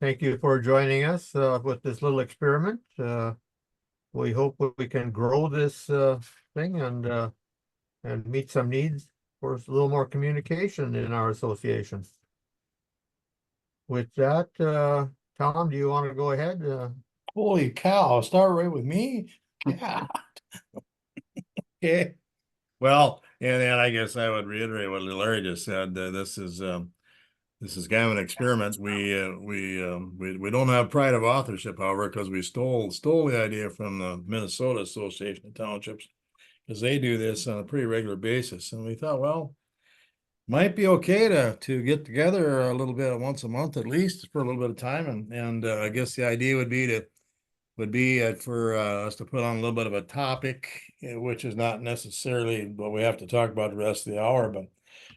Thank you for joining us with this little experiment. We hope we can grow this thing and meet some needs for a little more communication in our association. With that, Tom, do you want to go ahead? Holy cow, start right with me? Yeah. Okay. Well, and I guess I would reiterate what Larry just said. This is kind of an experiment. We don't have pride of authorship, however, because we stole the idea from the Minnesota Association of Townships, because they do this on a pretty regular basis. And we thought, well, might be okay to get together a little bit once a month at least for a little bit of time. And I guess the idea would be for us to put on a little bit of a topic, which is not necessarily what we have to talk about the rest of the hour, but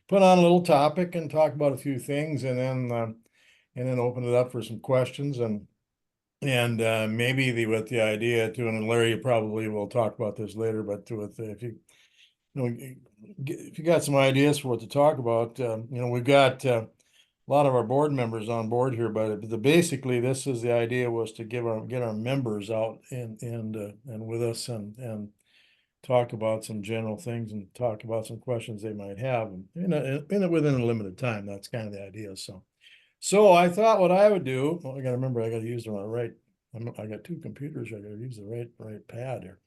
put on a little topic and talk about a few things, and then open it up for some questions, and maybe with the idea too. And Larry probably will talk about this later, but with if if you got some ideas for what to talk about, we've got a lot of our board members on board here, but basically this is the idea was to get our members out and with us and talk about some general things and talk about some questions they might have, and within a limited time. That's kind of the idea. So I thought what I would do. Well, I got to remember I got to use the right. I got two computers. I got to use the right pad here.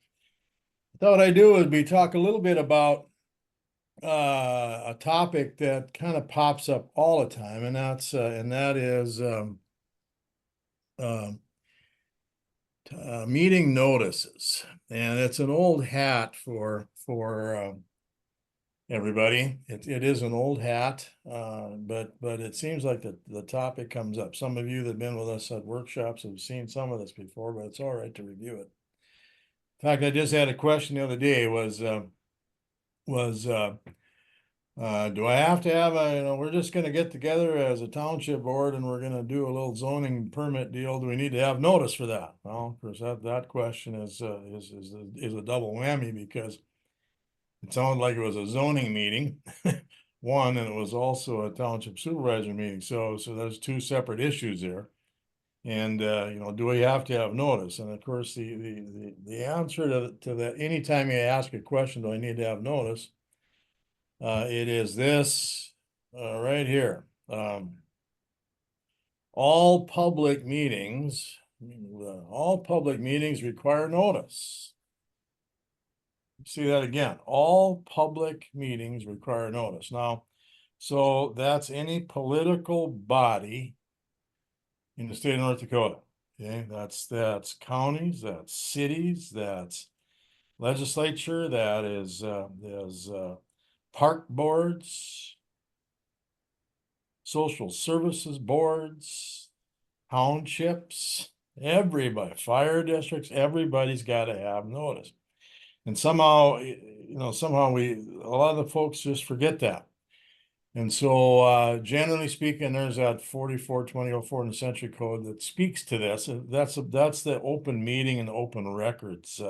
I thought what I do would be talk a little bit about a topic that kind of pops up all the time, and that is meeting notices. And it's an old hat for everybody. It is an old hat, but it seems like the topic comes up. Some of you that have been with us at workshops have seen some of this before, but it's all right to review it. In fact, I just had a question the other day. Do I have to have we're just going to get together as a township board and we're going to do a little zoning permit deal. Do we need to have notice for that? Well, of course, that question is a double whammy, because it sounded like it was a zoning meeting, one, and it was also a township supervisor meeting. So there's two separate issues there. And do we have to have notice? And of course, the answer to that, anytime you ask a question, do I need to have notice? It is this right here. All public meetings require notice. See that again. All public meetings require notice. Now, so that's any political body in the state of North Dakota. Okay, that's counties, that's cities, that's legislature, that is park boards, social services boards, townships, everybody, fire districts, everybody's got to have notice. And somehow, a lot of the folks just forget that. And so generally speaking, there's that 44-2004 in the Century Code that speaks to this. That's the open meeting and open records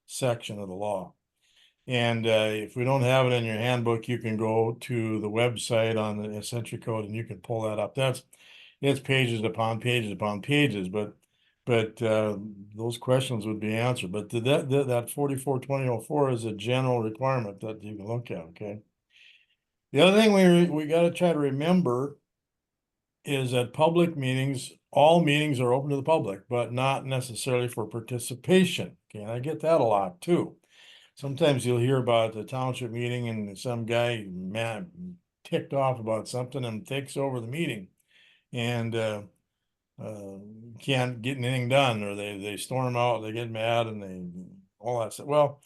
section of the law. And if we don't have it in your handbook, you can go to the website on the Century Code and you can pull that up. It's pages upon pages upon pages, but those questions would be answered. But that 44-2004 is a general requirement that you can look at. Okay. The other thing we got to try to remember is that public meetings, all meetings are open to the public, but not necessarily for participation. Okay, and I get that a lot too. Sometimes you'll hear about the township meeting and some guy ticked off about something and takes over the meeting and can't get anything done, or they storm out, they get mad, and all that stuff. Well,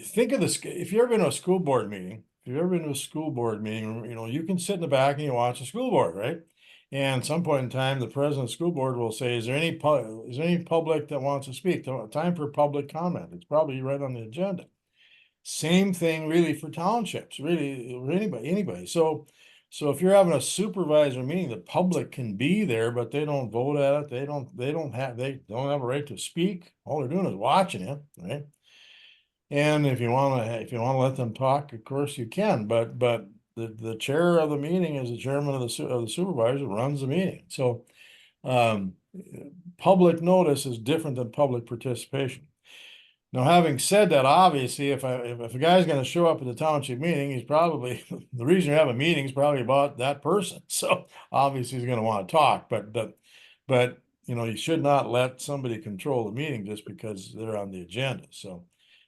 think of this. If you've ever been to a school board meeting, you can sit in the back and you watch a school board, right? And at some point in time, the president of the school board will say, is there any public that wants to speak? Time for public comment. It's probably right on the agenda. Same thing really for townships, really, or anybody. So if you're having a supervisor meeting, the public can be there, but they don't vote at it. They don't have a right to speak. All they're doing is watching it, right? And if you want to let them talk, of course you can, but the chair of the meeting is the chairman of the supervisor, runs the meeting. So, public notice is different than public participation. Now, having said that, obviously, if a guy's gonna show up at the township meeting, he's probably, the reason you have a meeting is probably about that person. So obviously he's gonna want to talk, but you know, you should not let somebody control the meeting just because they're on the agenda. So,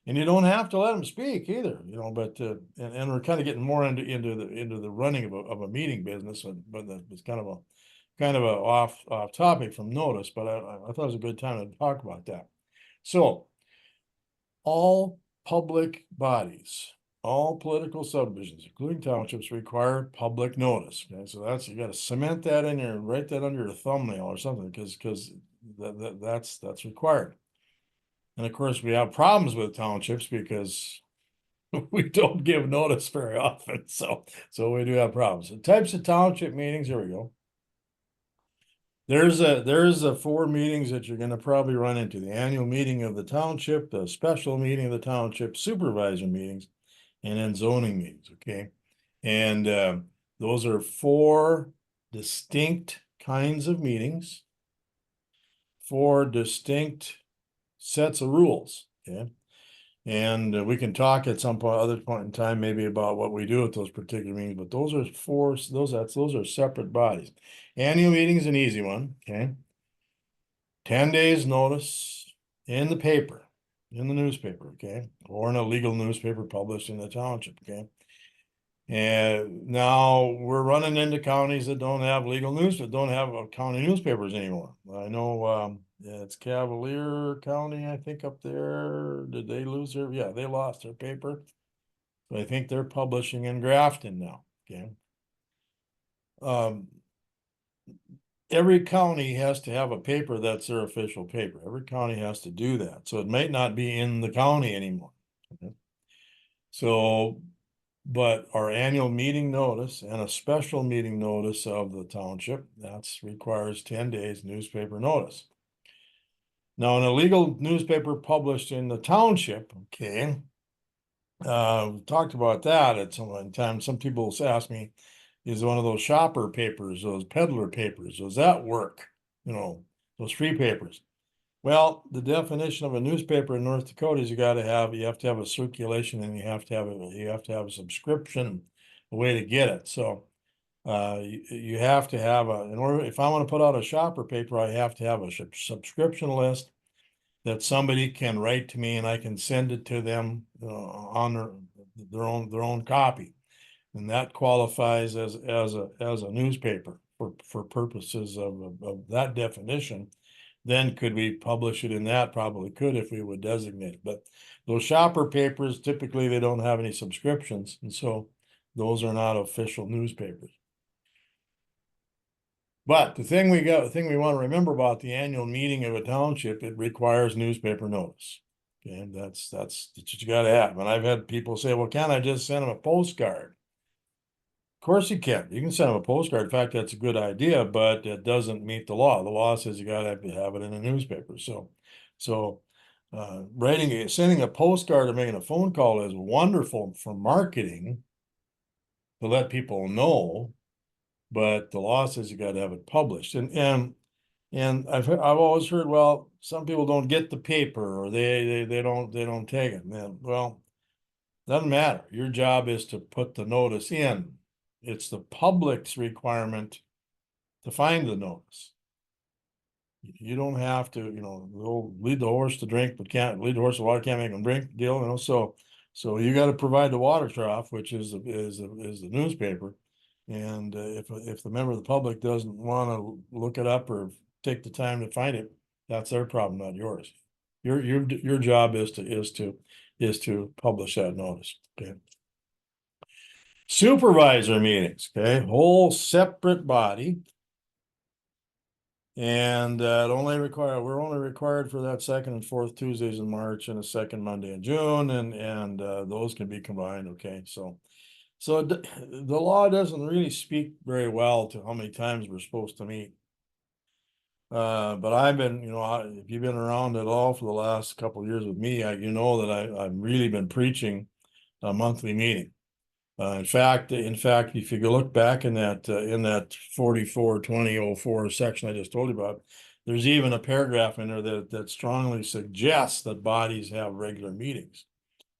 and you don't have to let them speak either, you know, but, and we're kind of getting more into the running of a meeting business, but it's kind of a off topic from notice, but I thought it was a good time to talk about that. So, all public bodies, all political subdivisions, including townships, require public notice. Okay, so that's, you gotta cement that in there and write that under your thumbnail or something, because that's required. And of course, we have problems with townships because we don't give notice very often, so we do have problems. The types of township meetings, here we go. There's a 4 meetings that you're gonna probably run into: the annual meeting of the township, the special meeting of the township, supervisor meetings, and then zoning meetings, okay? And those are 4 distinct kinds of meetings, 4 distinct sets of rules, okay? And we can talk at some other point in time, maybe about what we do at those particular meetings, but those are 4, those are separate bodies. Annual meeting is an easy one, okay? 10 days notice in the paper, in the newspaper, okay? Or in a legal newspaper published in the township, okay? And now we're running into counties that don't have legal news, that don't have county newspapers anymore. I know, it's Cavalier County, I think, up there. Did they lose their, yeah, they lost their paper. So I think they're publishing in Grafton now, okay? Every county has to have a paper that's their official paper. Every county has to do that. So it might not be in the county anymore. Okay? So, but our annual meeting notice and a special meeting notice of the township, that's requires 10 days newspaper notice. Now, in a legal newspaper published in the township, okay, we talked about that at some time. Some people ask me, is one of those shopper papers, those peddler papers, does that work? You know, those free papers. Well, the definition of a newspaper in North Dakota is you have to have a circulation, and you have to have a subscription, a way to get it. So you have to have in order, if I want to put out a shopper paper, I have to have a subscription list that somebody can write to me, and I can send it to them on their own copy. And that qualifies as a newspaper for purposes of that definition. Then could we publish it in that? Probably could, if we would designate it. But those shopper papers, typically they don't have any subscriptions, and so those are not official newspapers. But the thing we want to remember about the annual meeting of a township, it requires newspaper notice. Okay, that's what you got to have. And I've had people say, well, can't I just send them a postcard? Of course you can. You can send them a postcard. In fact, that's a good idea, but it doesn't meet the law. The law says you got to have it in a newspaper. So sending a postcard or making a phone call is wonderful for marketing to let people know, but the law says you got to have it published. And I've always heard, well, some people don't get the paper, or they don't take it. Man, well, doesn't matter. Your job is to put the notice in. It's the public's requirement to find the notice. You don't have to, you know, lead the horse to drink, but can't lead the horse to water, can't make him drink deal, you know. So you got to provide the water trough, which is the newspaper. And if the member of the public doesn't want to look it up or take the time to find it, that's their problem, not yours. Your job is to publish that notice. Okay. Supervisor meetings, okay, whole separate body. And we're only required for that second and fourth Tuesdays in March and a second Monday in June, and those can be combined, okay? So the law doesn't really speak very well to how many times we're supposed to meet. But I've been, you know, if you've been around at all for the last couple of years with me, you know that I've really been preaching a monthly meeting. In fact, if you go look back in that 44-2004 section I just told you about, there's even a paragraph in there that strongly suggests that bodies have regular meetings.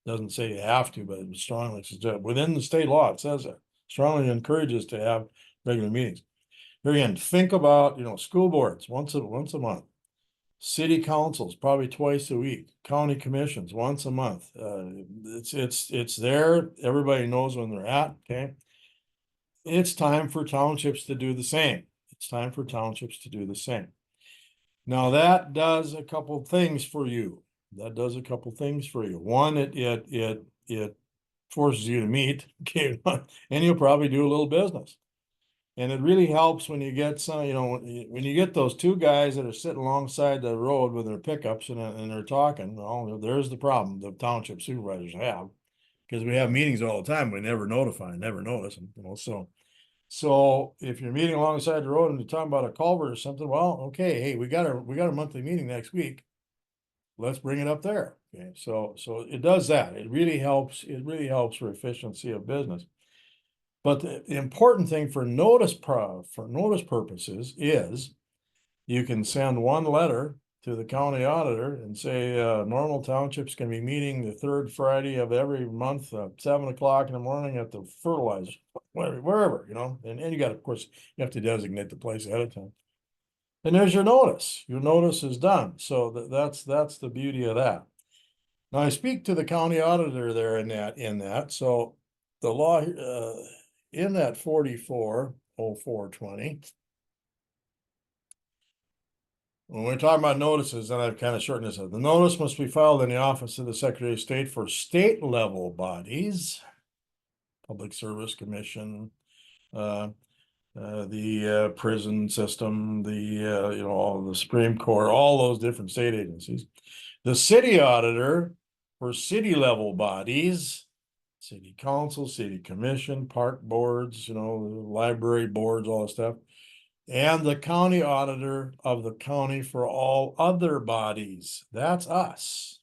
Doesn't say you have to, but it strongly suggests within the state law, it says that strongly encourages to have regular meetings. Here again, think about, school boards once a month. City councils probably twice a week, county commissions once a month. It's there. Everybody knows when they're at, okay? It's time for townships to do the same. It's time for townships to do the same. Now that does a couple things for you. One, it forces you to meet, okay, and you'll probably do a little business. And it really helps when you get some, when you get those two guys that are sitting alongside the road with their pickups and they're talking. Well, there's the problem the township supervisors have, because we have meetings all the time. We never notify, never notice them, So if you're meeting alongside the road and you're talking about a culvert or something, well, okay, hey, we got a monthly meeting next week. Let's bring it up there. Okay, so it does that. It really helps. It really helps for efficiency of business. But the important thing for notice purposes is you can send one letter to the county auditor and say, normal townships can be meeting the third Friday of every month, 7 o'clock in the morning at the fertilizer, wherever, and you got, of course, you have to designate the place ahead of time. And there's your notice. Your notice is done. So that's the beauty of that. Now I speak to the county auditor there in that. So the law, in that 44-04-20, when we're talking about notices, and I've kind of shortened this up, the notice must be filed in the office of the Secretary of State for state level bodies, Public Service Commission, the prison system, all the Supreme Court, all those different state agencies. The city auditor for city level bodies, city council, city commission, park boards, library boards, all that stuff. And the county auditor of the county for all other bodies. That's us.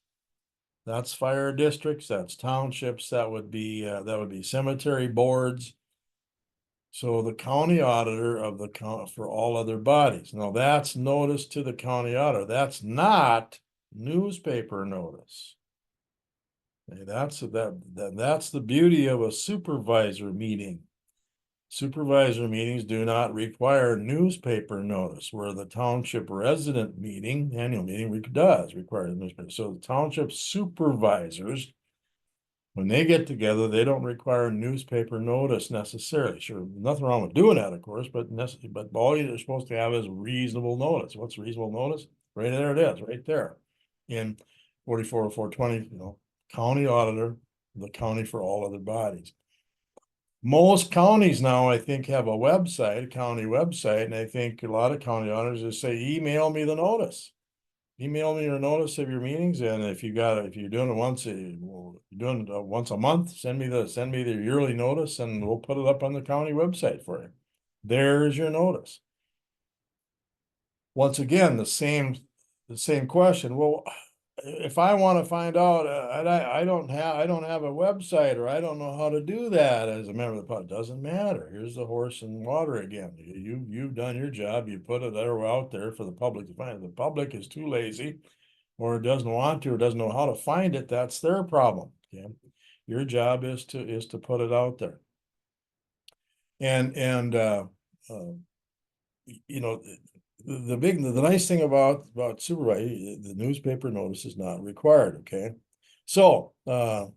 That's fire districts, that's townships, that would be cemetery boards. So the county auditor of the county for all other bodies. Now that's notice to the county auditor. That's not newspaper notice. Okay, that's the beauty of a supervisor meeting. Supervisor meetings do not require newspaper notice, where the township resident meeting, annual meeting, does require the newspaper. So the township supervisors, when they get together, they don't require newspaper notice necessarily. Sure, nothing wrong with doing that, of course, but all you're supposed to have is reasonable notice. What's reasonable notice? Right there it is, right there. In 44-420, county auditor, the county for all other bodies. Most counties now, I think, have a county website, and I think a lot of county auditors just say, email me the notice. Email me your notice of your meetings, and if you're doing it once a month, send me the yearly notice, and we'll put it up on the county website for you. There's your notice. Once again, the same question. Well, if I want to find out, I don't have a website, or I don't know how to do that as a member of the public. Doesn't matter. Here's the horse and water again. You've done your job. You put it out there for the public to find. If the public is too lazy, or doesn't want to, or doesn't know how to find it, that's their problem. Okay, your job is to put it out there. And the nice thing about supervisor, the newspaper notice is not required. Okay, so I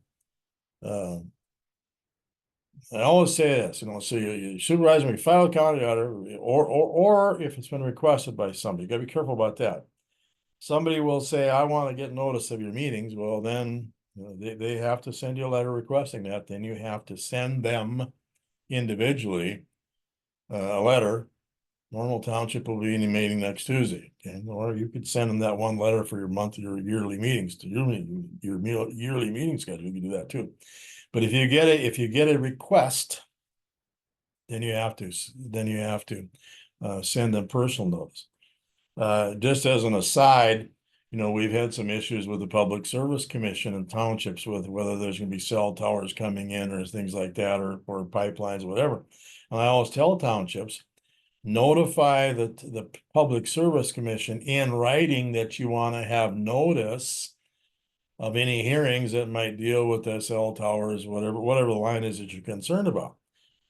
always say this, so you supervisor may file a county auditor, or if it's been requested by somebody. You gotta be careful about that. Somebody will say, I want to get notice of your meetings. Well, then they have to send you a letter requesting that. Then you have to send them individually a letter. Normal township will be in the meeting next Tuesday. Okay, or you could send them that one letter for your yearly meetings to your yearly meeting schedule. You can do that too. But if you get a request, then you have to send them personal notice. Just as an aside, we've had some issues with the Public Service Commission and townships with whether there's gonna be cell towers coming in or things like that, or pipelines, whatever. And I always tell townships, notify the Public Service Commission in writing that you want to have notice of any hearings that might deal with the cell towers, whatever the line is that you're concerned about.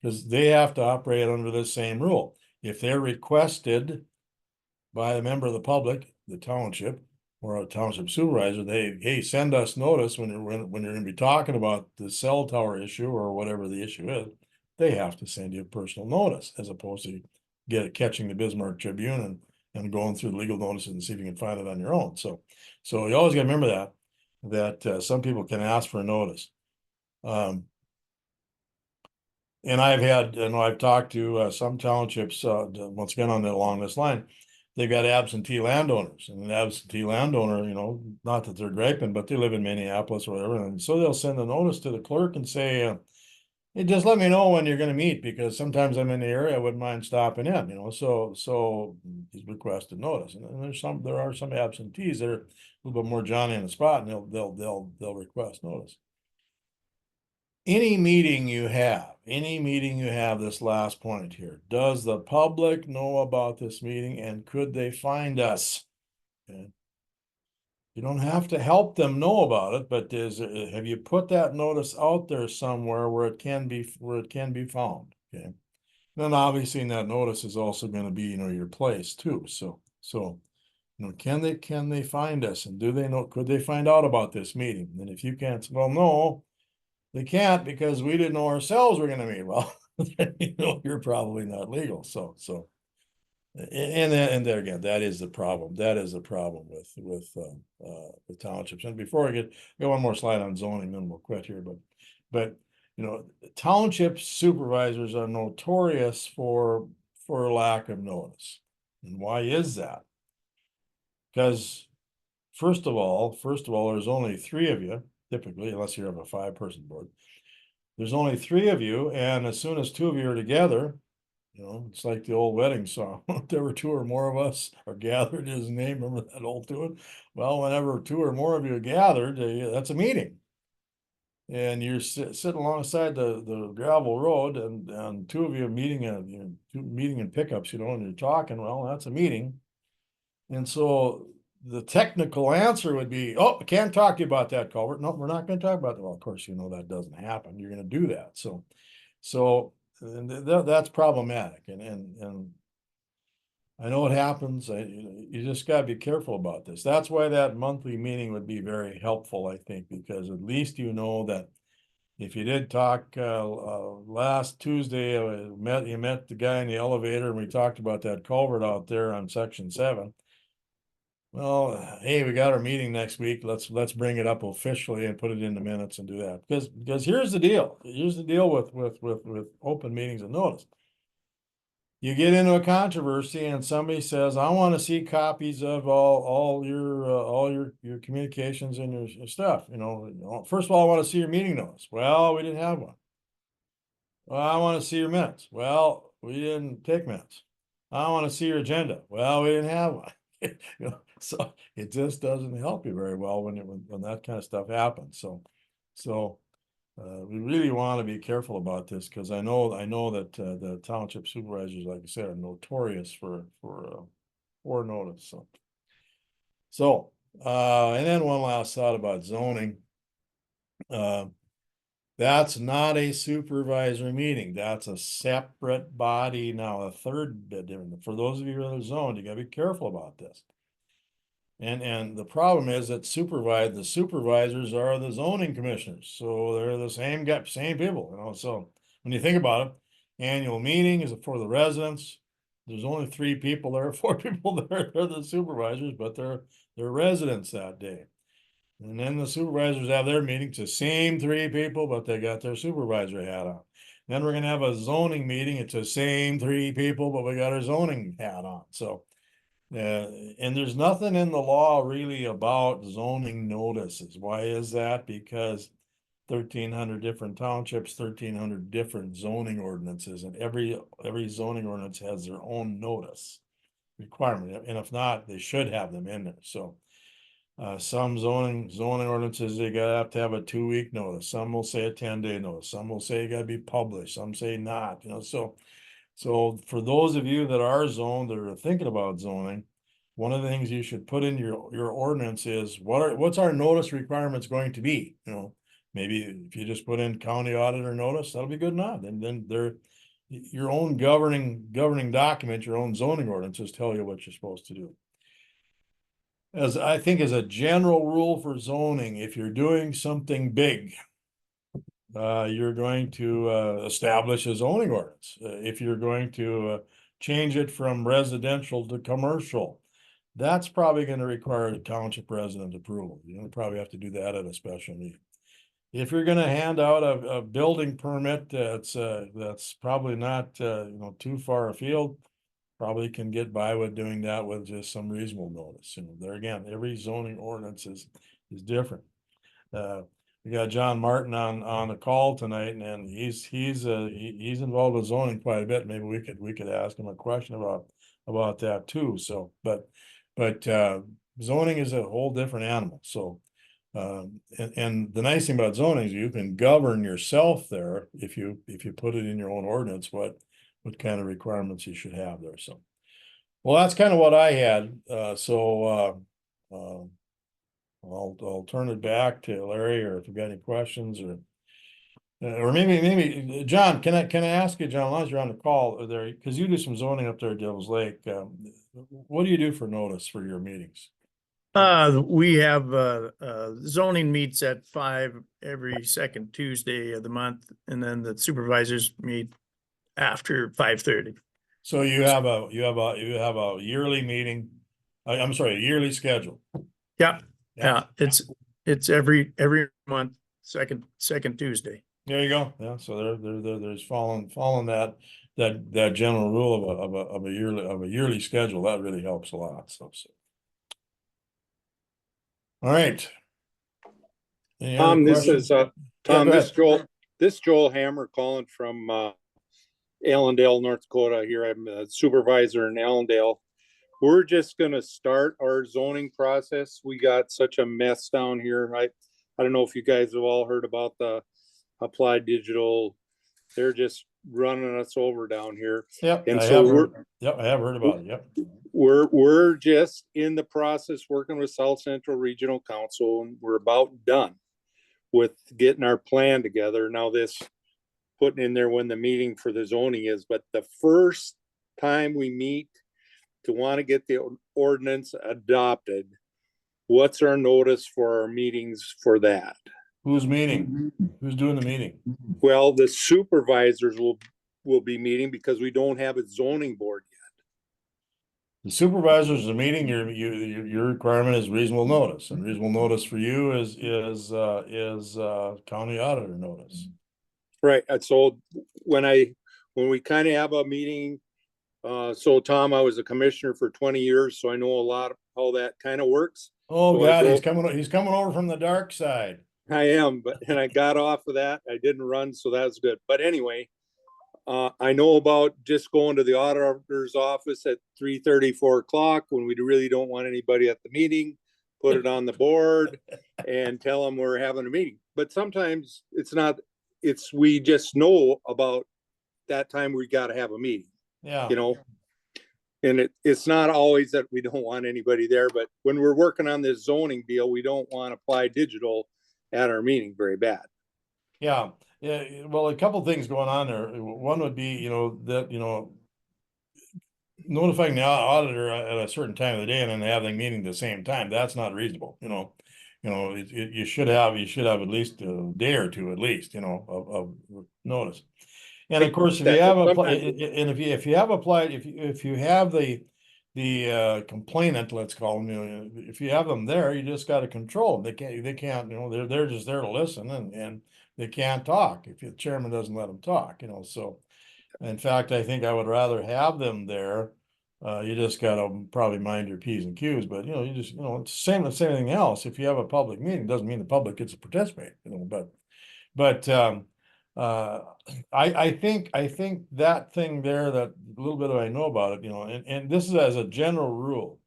Because they have to operate under the same rule. If they're requested by a member of the public, the township, or a township supervisor, hey, send us notice when you're gonna be talking about the cell tower issue or whatever the issue is. They have to send you a personal notice as opposed to catching the Bismarck Tribune and going through the legal notices and see if you can find it on your own. So you always gotta remember that some people can ask for a notice. And I've talked to some townships, once again along this line. They've got absentee landowners, and an absentee landowner, not that they're griping, but they live in Minneapolis or whatever, and so they'll send a notice to the clerk and say, hey, just let me know when you're gonna meet, because sometimes I'm in the area, I wouldn't mind stopping in, so he's requested notice. And there are some absentees that are a little bit more Johnny on the spot, and they'll request notice. Any meeting you have, this last point here, does the public know about this meeting and could they find us? Okay. You don't have to help them know about it, but have you put that notice out there somewhere where it can be found? Okay. Then obviously in that notice is also going to be, your place too. So, can they find us, and could they find out about this meeting? And if you can't, well, no, they can't, because we didn't know ourselves we're gonna meet. Well, you're probably not legal. And there again, that is the problem. That is the problem with the townships. And before I get one more slide on zoning, then we'll quit here. But township supervisors are notorious for lack of notice. And why is that? Because first of all, there's only 3 of you, typically, unless you have a 5-person board. There's only 3 of you, and as soon as 2 of you are together, it's like the old wedding song. There were 2 or more of us are gathered in his name. Remember that old tune? Well, whenever 2 or more of you are gathered, that's a meeting. And you're sitting alongside the gravel road, and 2 of you are meeting in pickups, and you're talking. Well, that's a meeting. And so the technical answer would be, oh, I can't talk to you about that culvert. No, we're not going to talk about that. Well, of course, that doesn't happen. You're going to do that. That's problematic. And I know it happens. You just got to be careful about this. That's why that monthly meeting would be very helpful, I think, because at least that if you did talk last Tuesday, you met the guy in the elevator, and we talked about that culvert out there on section 7. Well, hey, we got our meeting next week. Let's bring it up officially and put it in the minutes and do that. Because here's the deal. Here's the deal with open meetings and notice. You get into a controversy and somebody says, I want to see copies of all your communications and your stuff. First of all, I want to see your meeting notice. Well, we didn't have one. Well, I want to see your minutes. Well, we didn't take minutes. I want to see your agenda. Well, we didn't have one. So it just doesn't help you very well when that kind of stuff happens. So we really want to be careful about this, because I know that the township supervisors, like I said, are notorious for poor notice. And then one last thought about zoning. That's not a supervisory meeting. That's a separate body. Now, a third bit different. For those of you in the zone, you got to be careful about this. And the problem is that the supervisors are the zoning commissioners. So they're the same people, So when you think about it, annual meeting is for the residents. There's only 3 people there, 4 people there. They're the supervisors, but they're residents that day. And then the supervisors have their meetings, the same 3 people, but they got their supervisor hat on. Then we're going to have a zoning meeting. It's the same 3 people, but we got our zoning hat on. So, and there's nothing in the law really about zoning notices. Why is that? Because 1,300 different townships, 1,300 different zoning ordinances, and every zoning ordinance has their own notice requirement. And if not, they should have them in there. So Some zoning ordinances, they gotta have to have a 2-week notice. Some will say a 10-day notice. Some will say it gotta be published. Some say not, So for those of you that are zoned, that are thinking about zoning, one of the things you should put in your ordinance is what's our notice requirements going to be? Maybe if you just put in county auditor notice, that'll be good enough. And then your own governing document, your own zoning ordinances tell you what you're supposed to do. As I think as a general rule for zoning, if you're doing something big, you're going to establish a zoning ordinance. If you're going to change it from residential to commercial, that's probably going to require a township resident approval. You probably have to do that at a special meeting. If you're going to hand out a building permit that's probably not too far afield, probably can get by with doing that with just some reasonable notice. There again, every zoning ordinance is different. We got John Martin on the call tonight, and he's involved with zoning quite a bit. Maybe we could ask him a question about that too. So, but zoning is a whole different animal. So, and the nice thing about zoning is you can govern yourself there if you put it in your own ordinance what kind of requirements you should have there. So, well, that's kind of what I had. I'll turn it back to Larry, or if you've got any questions, or maybe John, can I ask you, John, as long as you're on the call there, because you do some zoning up there at Devil's Lake. What do you do for notice for your meetings? We have zoning meets at 5 every second Tuesday of the month, and then the supervisors meet after 5:30. So you have a yearly meeting. I'm sorry, a yearly schedule. Yeah. It's every month, second Tuesday. There you go. Yeah, so there's following that general rule of a yearly schedule. That really helps a lot. So. All right. Tom, this is Tom. Yeah, This Joel Hammer calling from Allendale, North Dakota. Here, I'm a supervisor in Allendale. We're just going to start our zoning process. We got such a mess down here. I don't know if you guys have all heard about the Applied Digital. They're just running us over down here. Yep. And I so have heard about it. Yep. We're just in the process working with South Central Regional Council, and we're about done with getting our plan together. Now this putting in there when the meeting for the zoning is, but the first time we meet to want to get the ordinance adopted, what's our notice for our meetings for that? Who's meeting? Who's doing the meeting? Well, the supervisors will be meeting because we don't have a zoning board yet. The supervisors are meeting. Your requirement is reasonable notice, and reasonable notice for you is county auditor notice. Right. So when we kind of have a meeting, so Tom, I was a commissioner for 20 years, so I know a lot of how that kind of works. Oh so God, he's coming over from the dark side. I am, and I got off of that. I didn't run, so that's good. But anyway, I know about just going to the auditor's office at 3:30, 4 o'clock when we really don't want anybody at the meeting, put it on the board and tell them we're having a meeting. But sometimes we just know about that time we got to have a meeting. Yeah. And it's not always that we don't want anybody there, but when we're working on this zoning deal, we don't want Applied Digital at our meeting very bad. Yeah. Well, a couple things going on there. One would be, notifying the auditor at a certain time of the day and then having meeting at the same time. That's not reasonable. You should have at least a day or two, at least, of notice. And of course, if you have the complainant, let's call them, if you have them there, you just got to control them. They can't, they're just there to listen, and they can't talk if the chairman doesn't let them talk, so in fact, I think I would rather have them there. You just got to probably mind your P's and Q's, but you just, it's the same as anything else. If you have a public meeting, doesn't mean the public gets to participate, but I think that thing there, that little bit I know about it, and this is as a general rule.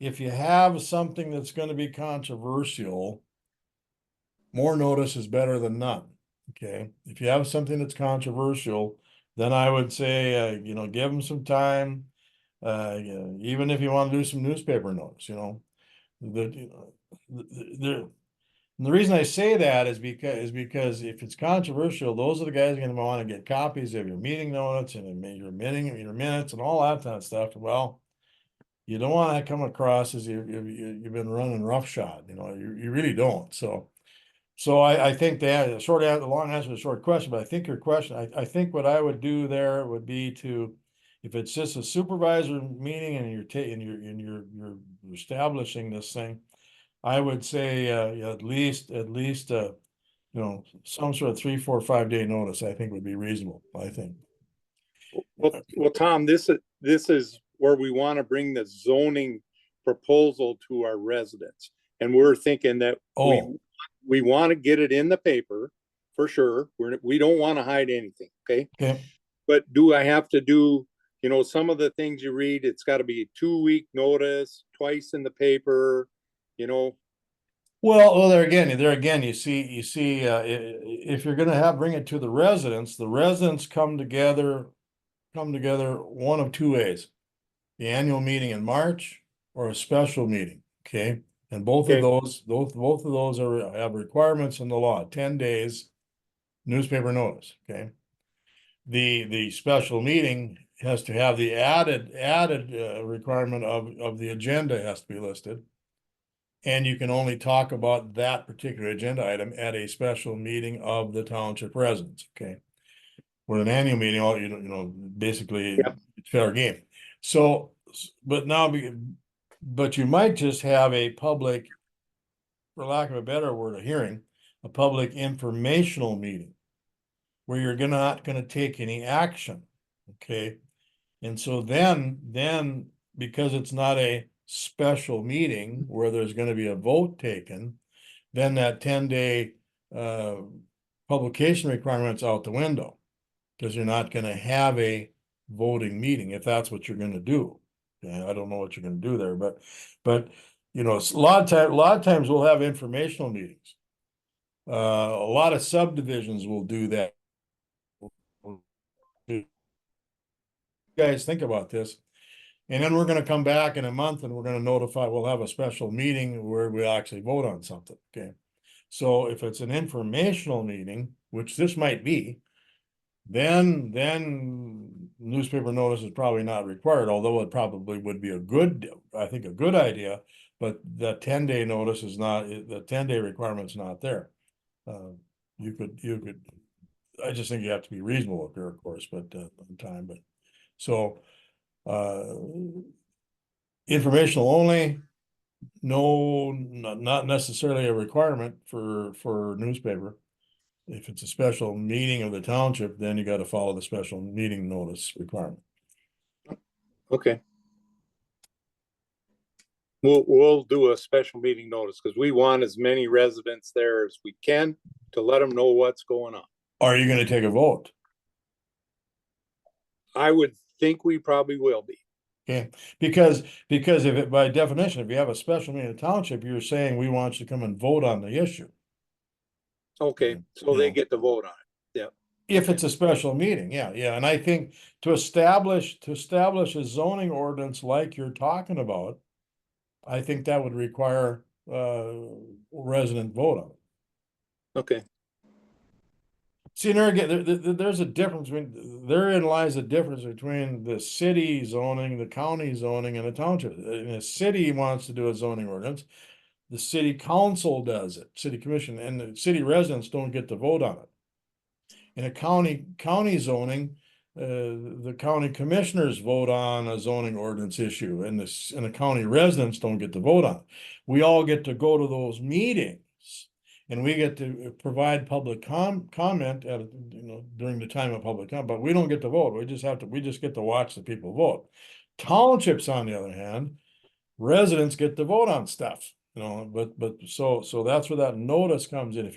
if you have something that's gonna be controversial, more notice is better than none, okay? If you have something that's controversial, then I would say, give them some time. Even if you want to do some newspaper notice, the reason I say that is because if it's controversial, those are the guys gonna want to get copies of your meeting notes and your minutes and all that kind of stuff. Well, you don't want to come across as you've been running roughshod, you really don't. So I think that the long answer to the short question, but I think your question, I think what I would do there would be to, if it's just a supervisor meeting and you're establishing this thing, I would say, at least, some sort of 3, 4, 5 day notice, I think would be reasonable, I think. Well, Tom, this is where we want to bring the zoning proposal to our residents. And we're thinking that we want to get it in the paper for sure. We don't want to hide anything. Okay. But do I have to do, some of the things you read, it's got to be a 2-week notice, twice in the paper, Well, there again, you see, if you're gonna bring it to the residents come together one of 2 ways. The annual meeting in March or a special meeting, okay? And both of those have requirements in the law, 10 days newspaper notice, okay? The special meeting has to have the added requirement of the agenda has to be listed. And you can only talk about that particular agenda item at a special meeting of the township residents, okay? With an annual meeting, basically it's fair game. So, but you might just have a public, for lack of a better word, a public informational meeting where you're not gonna take any action, okay? And so then because it's not a special meeting where there's gonna be a vote taken, then that 10-day publication requirement's out the window. Because you're not gonna have a voting meeting if that's what you're gonna do. I don't know what you're gonna do there, but a lot of times we'll have informational meetings. A lot of subdivisions will do that. You guys think about this, and then we're gonna come back in a month and we're gonna we'll have a special meeting where we actually vote on something, okay? So if it's an informational meeting, which this might be, then newspaper notice is probably not required, although it probably would be a good idea, but the 10-day notice is not, the 10-day requirement's not there. You could, I just think you have to be reasonable up here, of course, but on time, but so informational only, not necessarily a requirement for newspaper. If it's a special meeting of the township, then you got to follow the special meeting notice requirement. Okay. We'll do a special meeting notice because we want as many residents there as we can to let them know what's going on. Are you going to take a vote? I would think we probably will be. Okay, because if it, by definition, if you have a special meeting in the township, you're saying we want you to come and vote on the issue. Okay, so they get to vote on it. Yeah. If it's a special meeting, yeah. And I think to establish a zoning ordinance like you're talking about, I think that would require resident vote on it. Okay. See, there again, there's a difference therein lies a difference between the city zoning, the county zoning, and the township. And the city wants to do a zoning ordinance. The city council does it, city commission, and the city residents don't get to vote on it. In a county zoning, the county commissioners vote on a zoning ordinance issue, and the county residents don't get to vote on it. We all get to go to those meetings, and we get to provide public comment at during the time of public comment, but we don't get to vote. We just get to watch the people vote. Townships, on the other hand, residents get to vote on stuff. But so that's where that notice comes in. If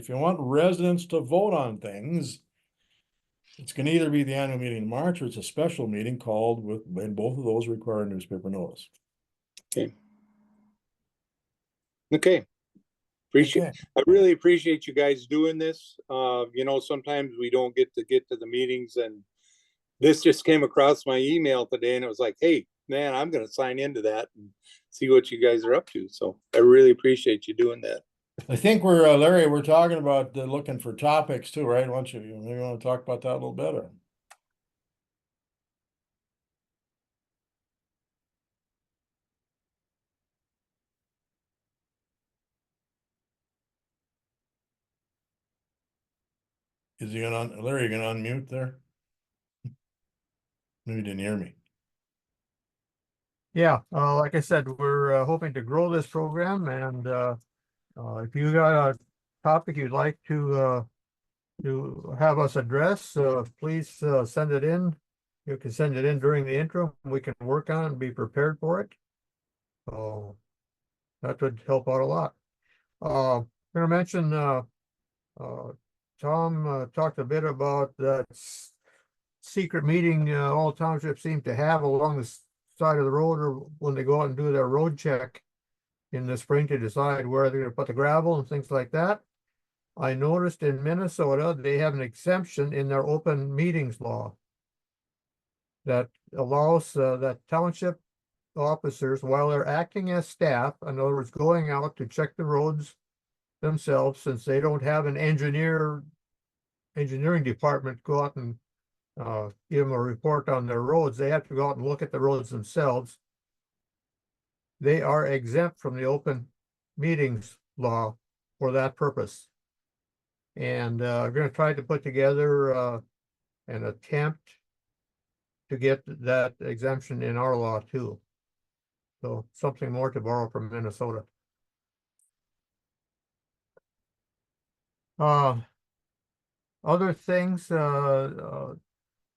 you want residents to vote on things, it's going to either be the annual meeting in March or it's a special meeting called and both of those require newspaper notice. Okay. Appreciate, Okay. I really appreciate you guys doing this. You know, sometimes we don't get to the meetings, and this just came across my email today and it was like, hey, man, I'm gonna sign into that and see what you guys are up to. So I really appreciate you doing that. I think we're, Larry, we're talking about looking for topics too, right? Why don't you, maybe want to talk about that a little better? Is he gonna, Larry, you gonna unmute there? Maybe you didn't hear me. Yeah, like I said, we're hoping to grow this program, and if you got a topic you'd like to have us address, please send it in. You can send it in during the intro. We can work on it and be prepared for it. So that would help out a lot. Gonna mention Tom talked a bit about that secret meeting all townships seem to have along the side of the road, or when they go out and do their road check in the spring to decide where they're gonna put the gravel and things like that. I noticed in Minnesota, they have an exemption in their open meetings law that allows that township officers, while they're acting as staff, in other words, going out to check the roads themselves, since they don't have an engineering department go out and give them a report on their roads. They have to go out and look at the roads themselves. They are exempt from the open meetings law for that purpose. And we're going to try to put together an attempt to get that exemption in our law too. So something more to borrow from Minnesota. Other things,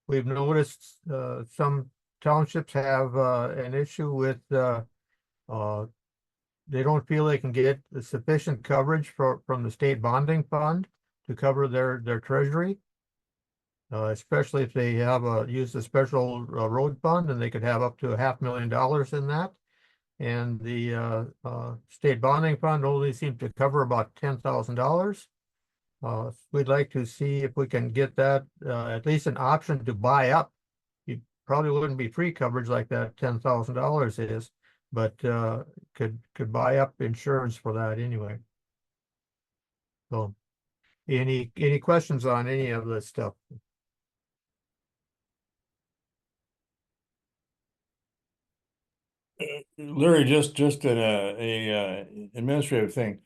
we've noticed some townships have an issue with they don't feel they can get the sufficient coverage from the state bonding fund to cover their treasury. Especially if they have use a special road fund, and they could have up to $500,000 in that. And the state bonding fund only seems to cover about $10,000. We'd like to see if we can get that at least an option to buy up. You probably wouldn't be free coverage like that $10,000 is, but could buy up insurance for that anyway. So, any questions on any of this stuff? Larry, just a administrative thing.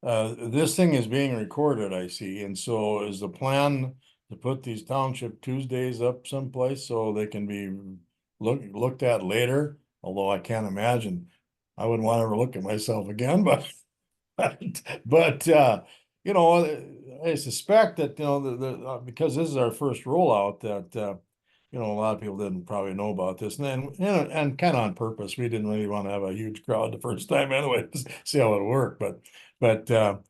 This thing is being recorded, I see, and so is the plan to put these Township Tuesdays up someplace so they can be looked at later? Although I can't imagine, I wouldn't want to ever look at myself again, but you know, I suspect that, you know, because this is our first rollout, that you know, a lot of people didn't probably know about this, and then, you know, and kind of on purpose, we didn't really want to have a huge crowd the first time anyway, to see how it worked, but I'm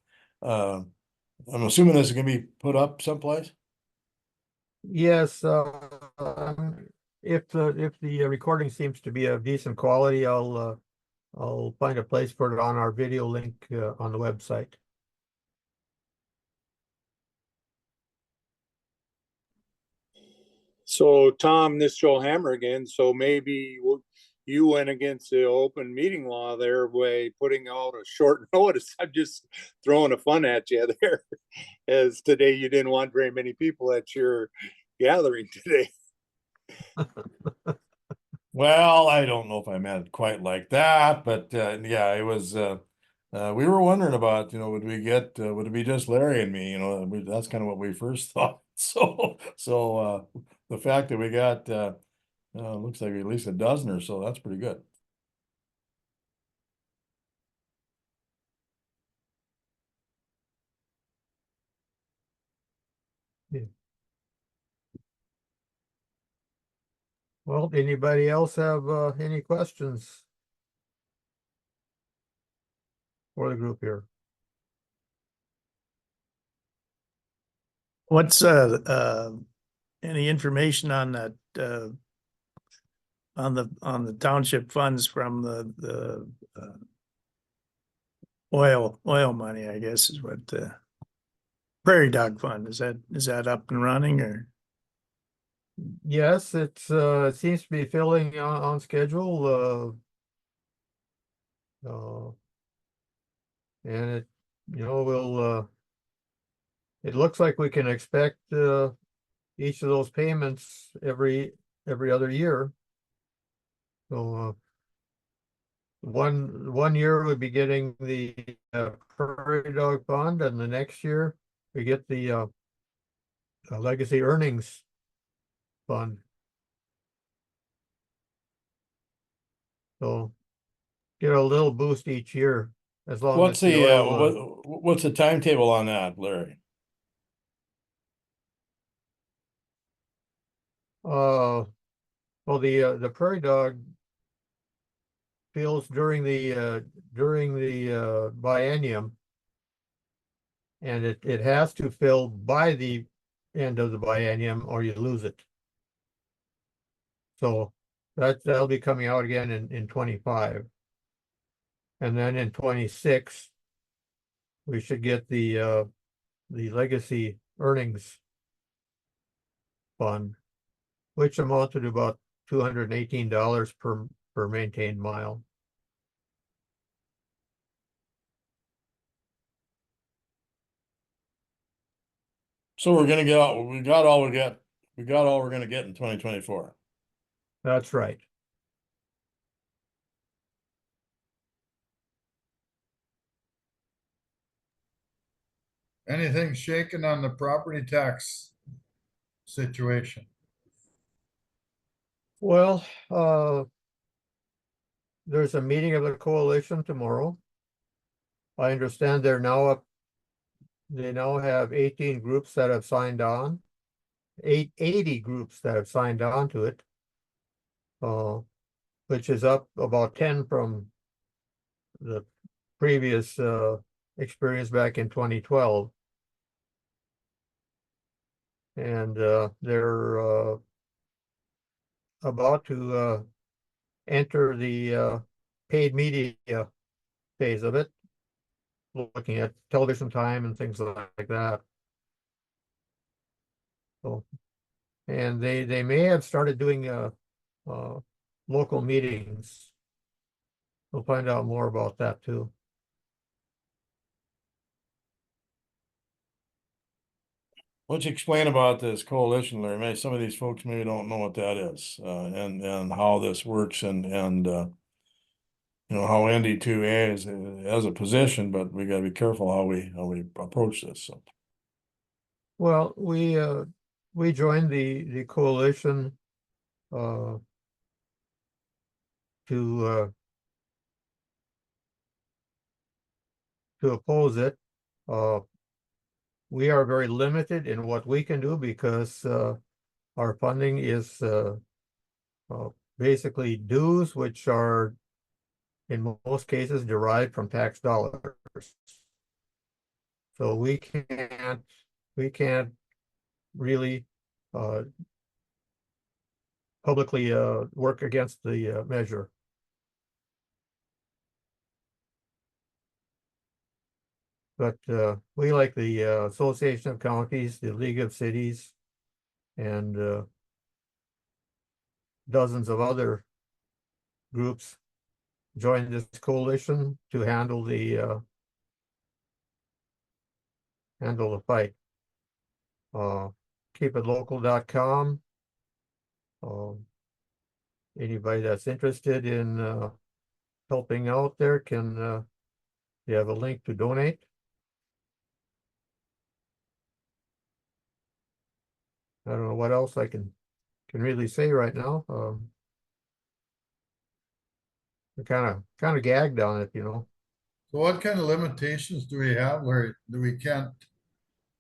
assuming this is gonna be put up someplace. Yes, if the recording seems to be of decent quality, I'll find a place for it on our video link on the website. So Tom, this Joel Hammer again. So maybe you went against the open meeting law there by putting out a short notice. I'm just throwing a fun at you there, as today you didn't want very many people at your gathering today. Well, I don't know if I meant it quite like that, but yeah, it was. We were wondering about, you know, would it be just Larry and me? You know, that's kind of what we first thought. So the fact that we got looks like at least a dozen or so, that's pretty good. Well, anybody else have any questions for the group here? What's any information on that on the township funds from the oil money, I guess is what the prairie dog fund, is that up and running or? Yes, it seems to be filling on schedule, and it, will, it looks like we can expect, each of those payments every other year. So, one year we'd be getting the prairie dog fund, and the next year we get the legacy earnings fund. So get a little boost each year as long as What's the the, oil, what's the timetable on that, Larry? well, the prairie dog fills during the biennium, and it has to fill by the end of the biennium or you lose it. So that'll be coming out again in 25. And then in 26, we should get the legacy earnings fund, which amounted to about $218 per maintained mile. So we're gonna get, we got all we're gonna get in 2024. That's right. Anything shaking on the property tax situation? Well, there's a meeting of the coalition tomorrow. I understand they now have 18 groups that have signed on. 80 groups that have signed on to it. Which is up about 10 from the previous experience back in 2012. And they're about to enter the paid media phase of it, looking at television time and things like that. So, and they may have started doing local meetings. We'll find out more about that too. What's you explain about this coalition, Larry? Maybe some of these folks maybe don't know what that is, and how this works and how ND2A is as a position, but we gotta be careful how we approach this, so. Well, we joined the coalition to oppose it. We are very limited in what we can do because our funding is basically dues, which are in most cases derived from tax dollars. So we can't really publicly work against the measure. But we, like the Association of Counties, the League of Cities, and dozens of other groups, joined this coalition to handle the fight. Keepitlocal.com. Anybody that's interested in helping out there can you have a link to donate. I don't know what else I can really say right now. I kind of gagged on it, So what kind of limitations do we have where we can't,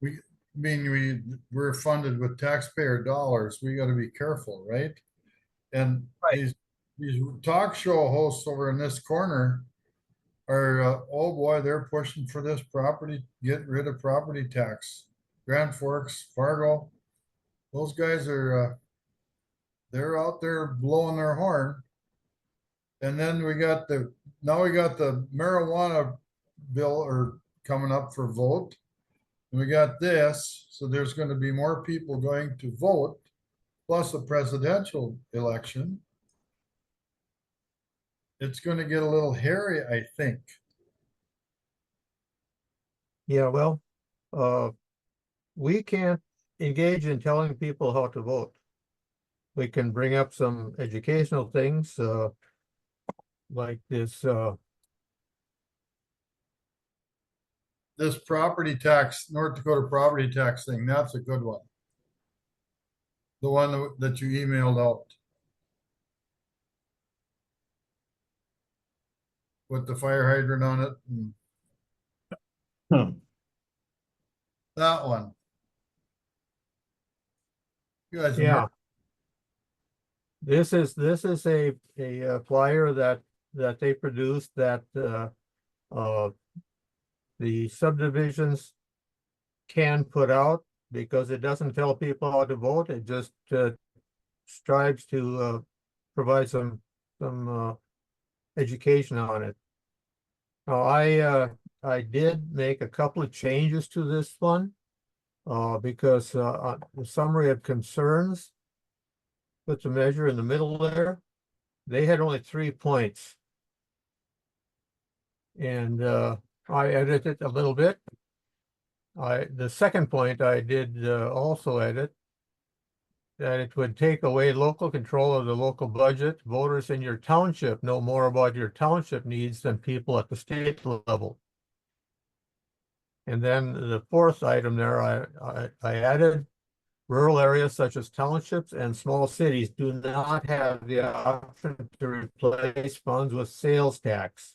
we're funded with taxpayer dollars, we gotta be careful, right? And Right. these talk show hosts over in this corner are, oh boy, they're pushing for this property, get rid of property tax. Grand Forks, Fargo, those guys are they're out there blowing their horn. And then now we got the marijuana bill coming up for vote. And we got this, so there's gonna be more people going to vote, plus a presidential election. It's gonna get a little hairy, I think. Yeah, well, we can't engage in telling people how to vote. We can bring up some educational things, like this, This property tax, North Dakota property tax thing, that's a good one. The one that you emailed out. With the fire hydrant on it, and Hmm. that one. You guys. yeah. This is a flyer that they produced that the subdivisions can put out, because it doesn't tell people how to vote. It just strives to provide some education on it. Now, I did make a couple of changes to this one, because the summary of concerns, put the measure in the middle there, they had only 3 points. And I edited it a little bit. The second point I did also edit, that it would take away local control of the local budget. Voters in your township know more about your township needs than people at the state level. And then the fourth item there, I added, rural areas such as townships and small cities do not have the option to replace funds with sales tax.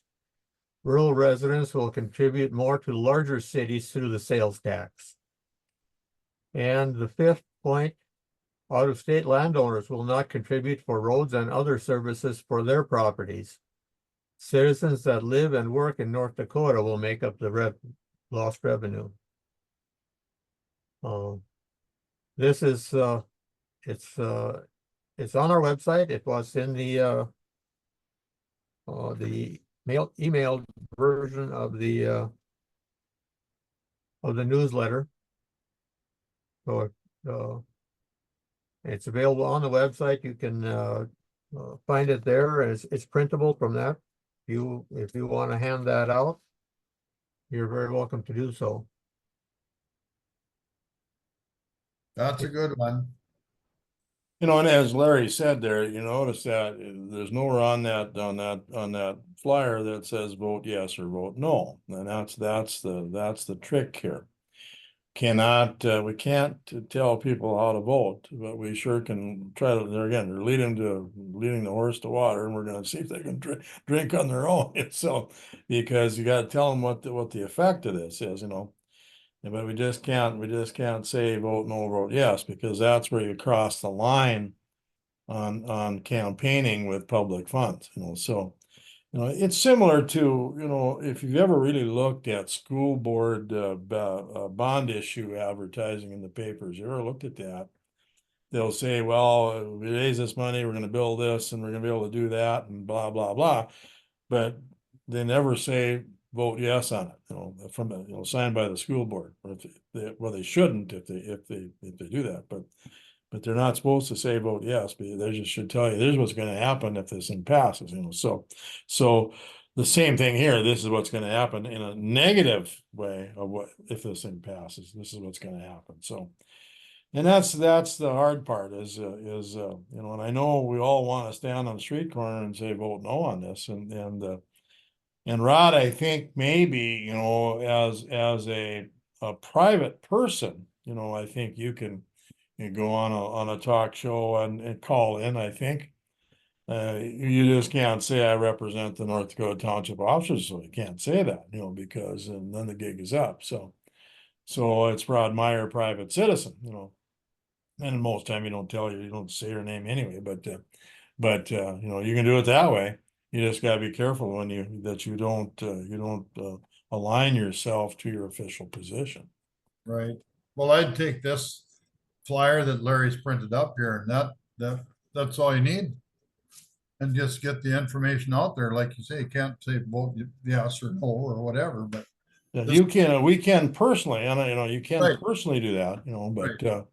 Rural residents will contribute more to larger cities through the sales tax. And the fifth point, out-of-state landowners will not contribute for roads and other services for their properties. Citizens that live and work in North Dakota will make up the lost revenue. This is it's on our website. It was in the emailed version of the newsletter. So it's available on the website. You can find it there. It's printable from that. If you want to hand that out, you're very welcome to do so. That's a good one. You know, and as Larry said there, you notice that there's nowhere on that flyer that says vote yes or vote no. And that's the trick here. We can't tell people how to vote, but we sure can try to, there again, they're leading the horse to water, and we're gonna see if they can drink on their own. So, because you gotta tell them what the effect of this is, you know. But we just can't say vote no, vote yes, because that's where you cross the line on campaigning with public funds, you know. So, you know, it's similar to, you know, if you've ever really looked at school board bond issue advertising in the papers, you ever looked at that? They'll say, well, we raise this money, we're going to build this, and we're going to be able to do that, and blah blah blah. But they never say vote yes on it, you know, from you know, signed by the school board. Or they shouldn't if they do that, but they're not supposed to say vote yes, but they just should tell you, here's what's going to happen if this thing passes, you know. So the same thing here, this is what's going to happen in a negative way of what if this thing passes, this is what's going to happen. So, and that's the hard part is you know, and I know we all want to stand on the street corner and say vote no on this, and Rod, I think maybe, you know, as a private person, you know, I think you can go on a talk show and call in. I think you just can't say I represent the North Dakota Township officers, so you can't say that, you know, because and then the gig is up. So it's Rod Meyer, private citizen, you know, and most time you don't say your name anyway, but you know, you can do it that way. You just gotta be careful when you don't align yourself to your official position. Right. Well, I'd take this flyer that Larry's printed up here, and that that's all you need. And just get the information out there, like you say, you can't say vote yes or no or whatever, but. Yeah, This- you can, we can personally, and you know, you can Right. personally do that, you know, but Right.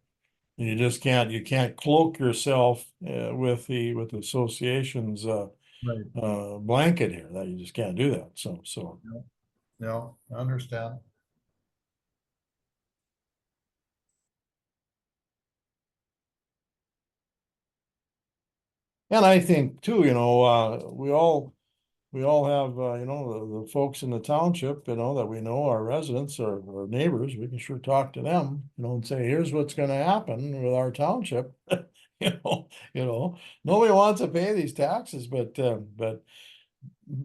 you just can't, you can't cloak yourself with the association's Right, blanket here. That you just can't do that. So yeah, I understand. and I think too, you know, we all have you know, the folks in the township, you know, that we know, our residents or neighbors, we can sure talk to them, you know, and say, here's what's gonna happen with our township. You know, nobody wants to pay these taxes, but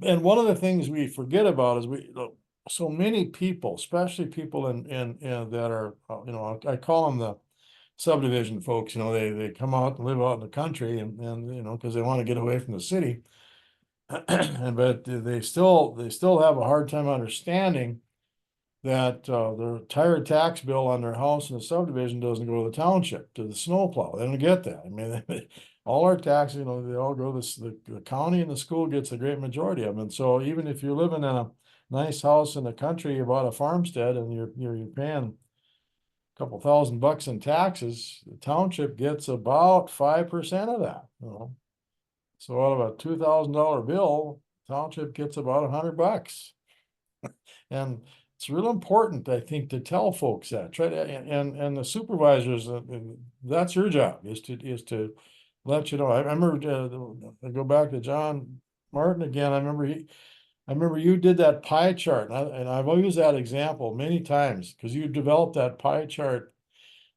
and one of the things we forget about is so many people, especially people in that are, you know, I call them the subdivision folks, you know, they come out and live out in the country and, you know, because they want to get away from the city. And but they still have a hard time understanding that their entire tax bill on their house in the subdivision doesn't go to the township, to the snowplow. They don't get that. I mean, all our taxes, you know, they all go to the county, and the school gets a great majority of them. And so even if you're living in a nice house in the country, you bought a farmstead and you're paying a couple $1,000 in taxes, the township gets about 5% of that, you know. So out of a $2,000 bill, township gets about $100. And it's real important, I think, to tell folks that. Try to and the supervisors, that's your job, is to let you know. I remember I go back to John Martin again. I remember you did that pie chart, and I've used that example many times because you developed that pie chart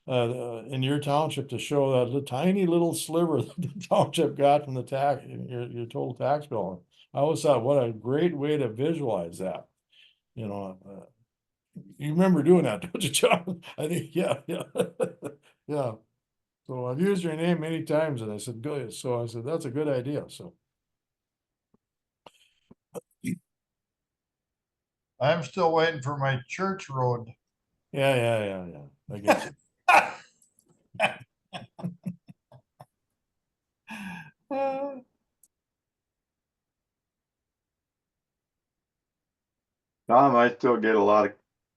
in your township to show that the tiny little sliver that the township got from the tax, your total tax bill. I always thought, what a great way to visualize that. You know, you remember doing that, don't you, John? I think, yeah. Yeah. So I've used your name many times, and I said, good. So I said, that's a good idea. So I'm still waiting for my church road. yeah. I guess. Tom, I still get a lot of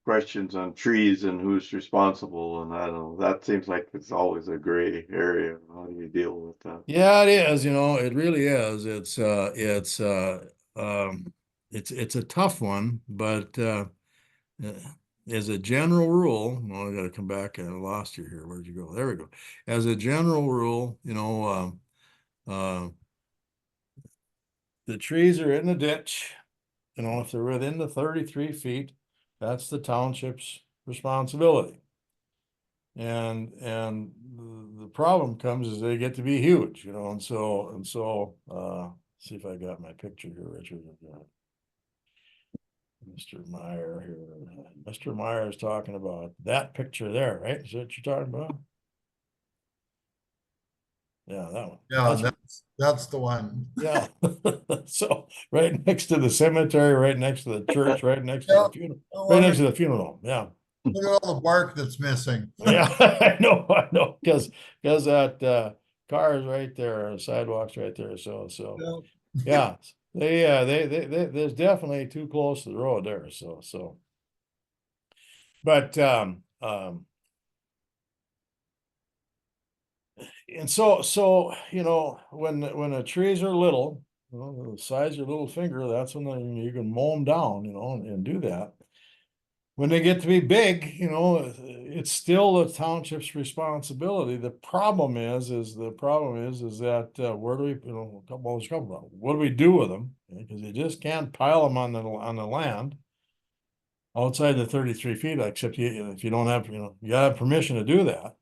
questions on trees and who's responsible, and I don't know, that seems like it's always a gray area. How do you deal with that? Yeah, it is, you know, it really is. It's a tough one, but uh, as a general rule, well, I gotta come back, I lost you here. Where'd you go? There we go. As a general rule, you know, the trees are in the ditch, you know, if they're within the 33 feet, that's the township's responsibility. And the problem comes is they get to be huge, you know, and so see if I got my picture here, Richard. Mr. Meyer here. Mr. Meyer is talking about that picture there, right? Is that what you're talking about? Yeah, that one. Yeah, that's the one. Yeah. So right next to the cemetery, right next to the church, right next to Yeah. the funeral, right next to the funeral home. Yeah. Look at all the bark that's missing. Yeah, I know, because that car is right there, sidewalk's right there. So Yeah. yeah, they there's definitely too close to the road there. So but and so you know, when the trees are little, you know, the size of your little finger, that's when you can mow them down, you know, and do that. When they get to be big, you know, it's still the township's responsibility. The problem is that where do we, you know, there's a couple of them. What do we do with them? Because you just can't pile them on the land outside the 33 feet, except if you don't have, you know, you gotta have permission to do that.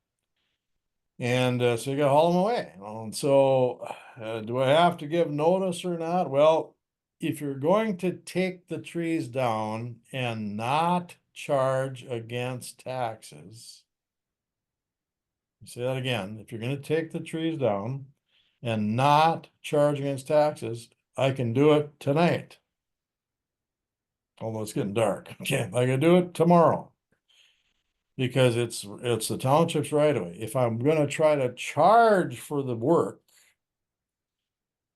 And so you gotta haul them away, you know? And so do I have to give notice or not? Well, if you're going to take the trees down and not charge against taxes, say that again, if you're going to take the trees down and not charge against taxes, I can do it tonight. Although it's getting dark. Okay, I can do it tomorrow. Because it's the township's right away. If I'm gonna try to charge for the work,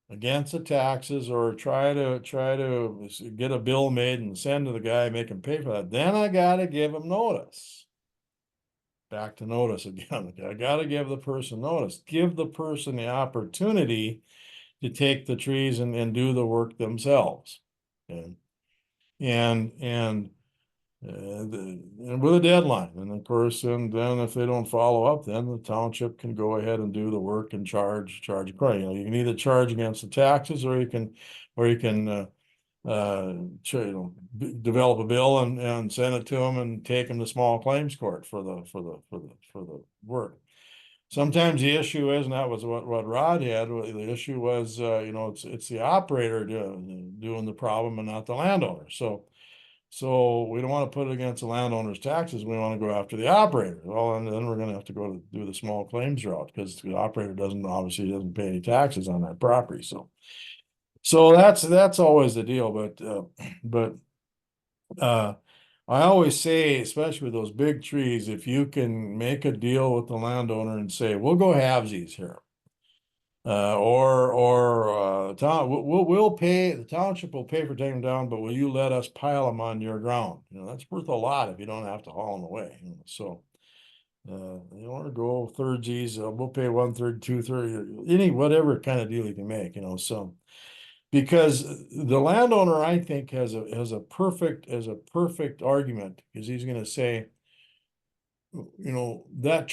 against the taxes or try to get a bill made and send to the guy, make him pay for that, then I gotta give him notice. Back to notice again. I gotta give the person notice, give the person the opportunity to take the trees and do the work themselves. And with a deadline, and of course, and then if they don't follow up, then the township can go ahead and do the work and charge accordingly. You know, you can either charge against the taxes, or you can develop a bill and send it to them and take them to small claims court for the work. Sometimes the issue is, and that was what Rod had, the issue was, you know, it's the operator doing the problem and not the landowner. So we don't want to put it against the landowner's taxes. We want to go after the operator. Well, and then we're going to have to go to do the small claims route, because the operator obviously doesn't pay any taxes on that property. So that's always the deal. But I always say, especially with those big trees, if you can make a deal with the landowner and say, we'll go halvesies here. We'll pay, the township will pay for taking them down, but will you let us pile them on your ground? You know, that's worth a lot if you don't have to haul them away. You know, so you want to go thirdsies, we'll pay 1/3, 2/3, whatever kind of deal you can make, you know. So because the landowner, I think, has a perfect argument, because he's going to say, you know, that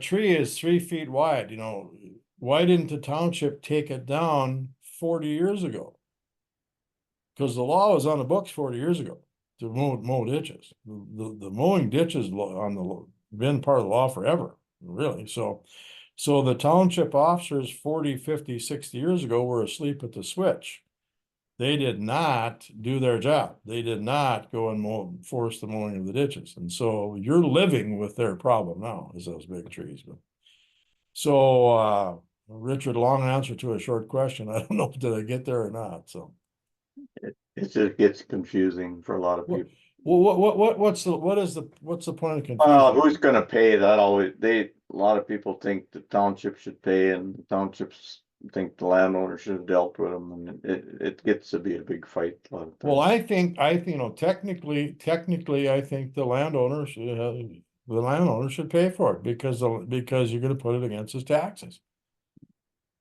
tree is 3 feet wide, you know. Why didn't the township take it down 40 years ago? Because the law was on the books 40 years ago to mow ditches. The mowing ditches been part of the law forever, really. So the township officers 40, 50, 60 years ago were asleep at the switch. They did not do their job. They did not go and force the mowing of the ditches. And so you're living with their problem now, is those big trees. But so, Richard, long answer to a short question. I don't know, did I get there or not? So It just gets confusing for a lot of people. well, what's the point of confusion? Who's gonna pay that? A lot of people think the township should pay, and the townships think the landowner should have dealt with them, and it gets to be a big fight a lot of times. Well, I think, you know, technically, I think the landowner should pay for it, because you're going to put it against his taxes.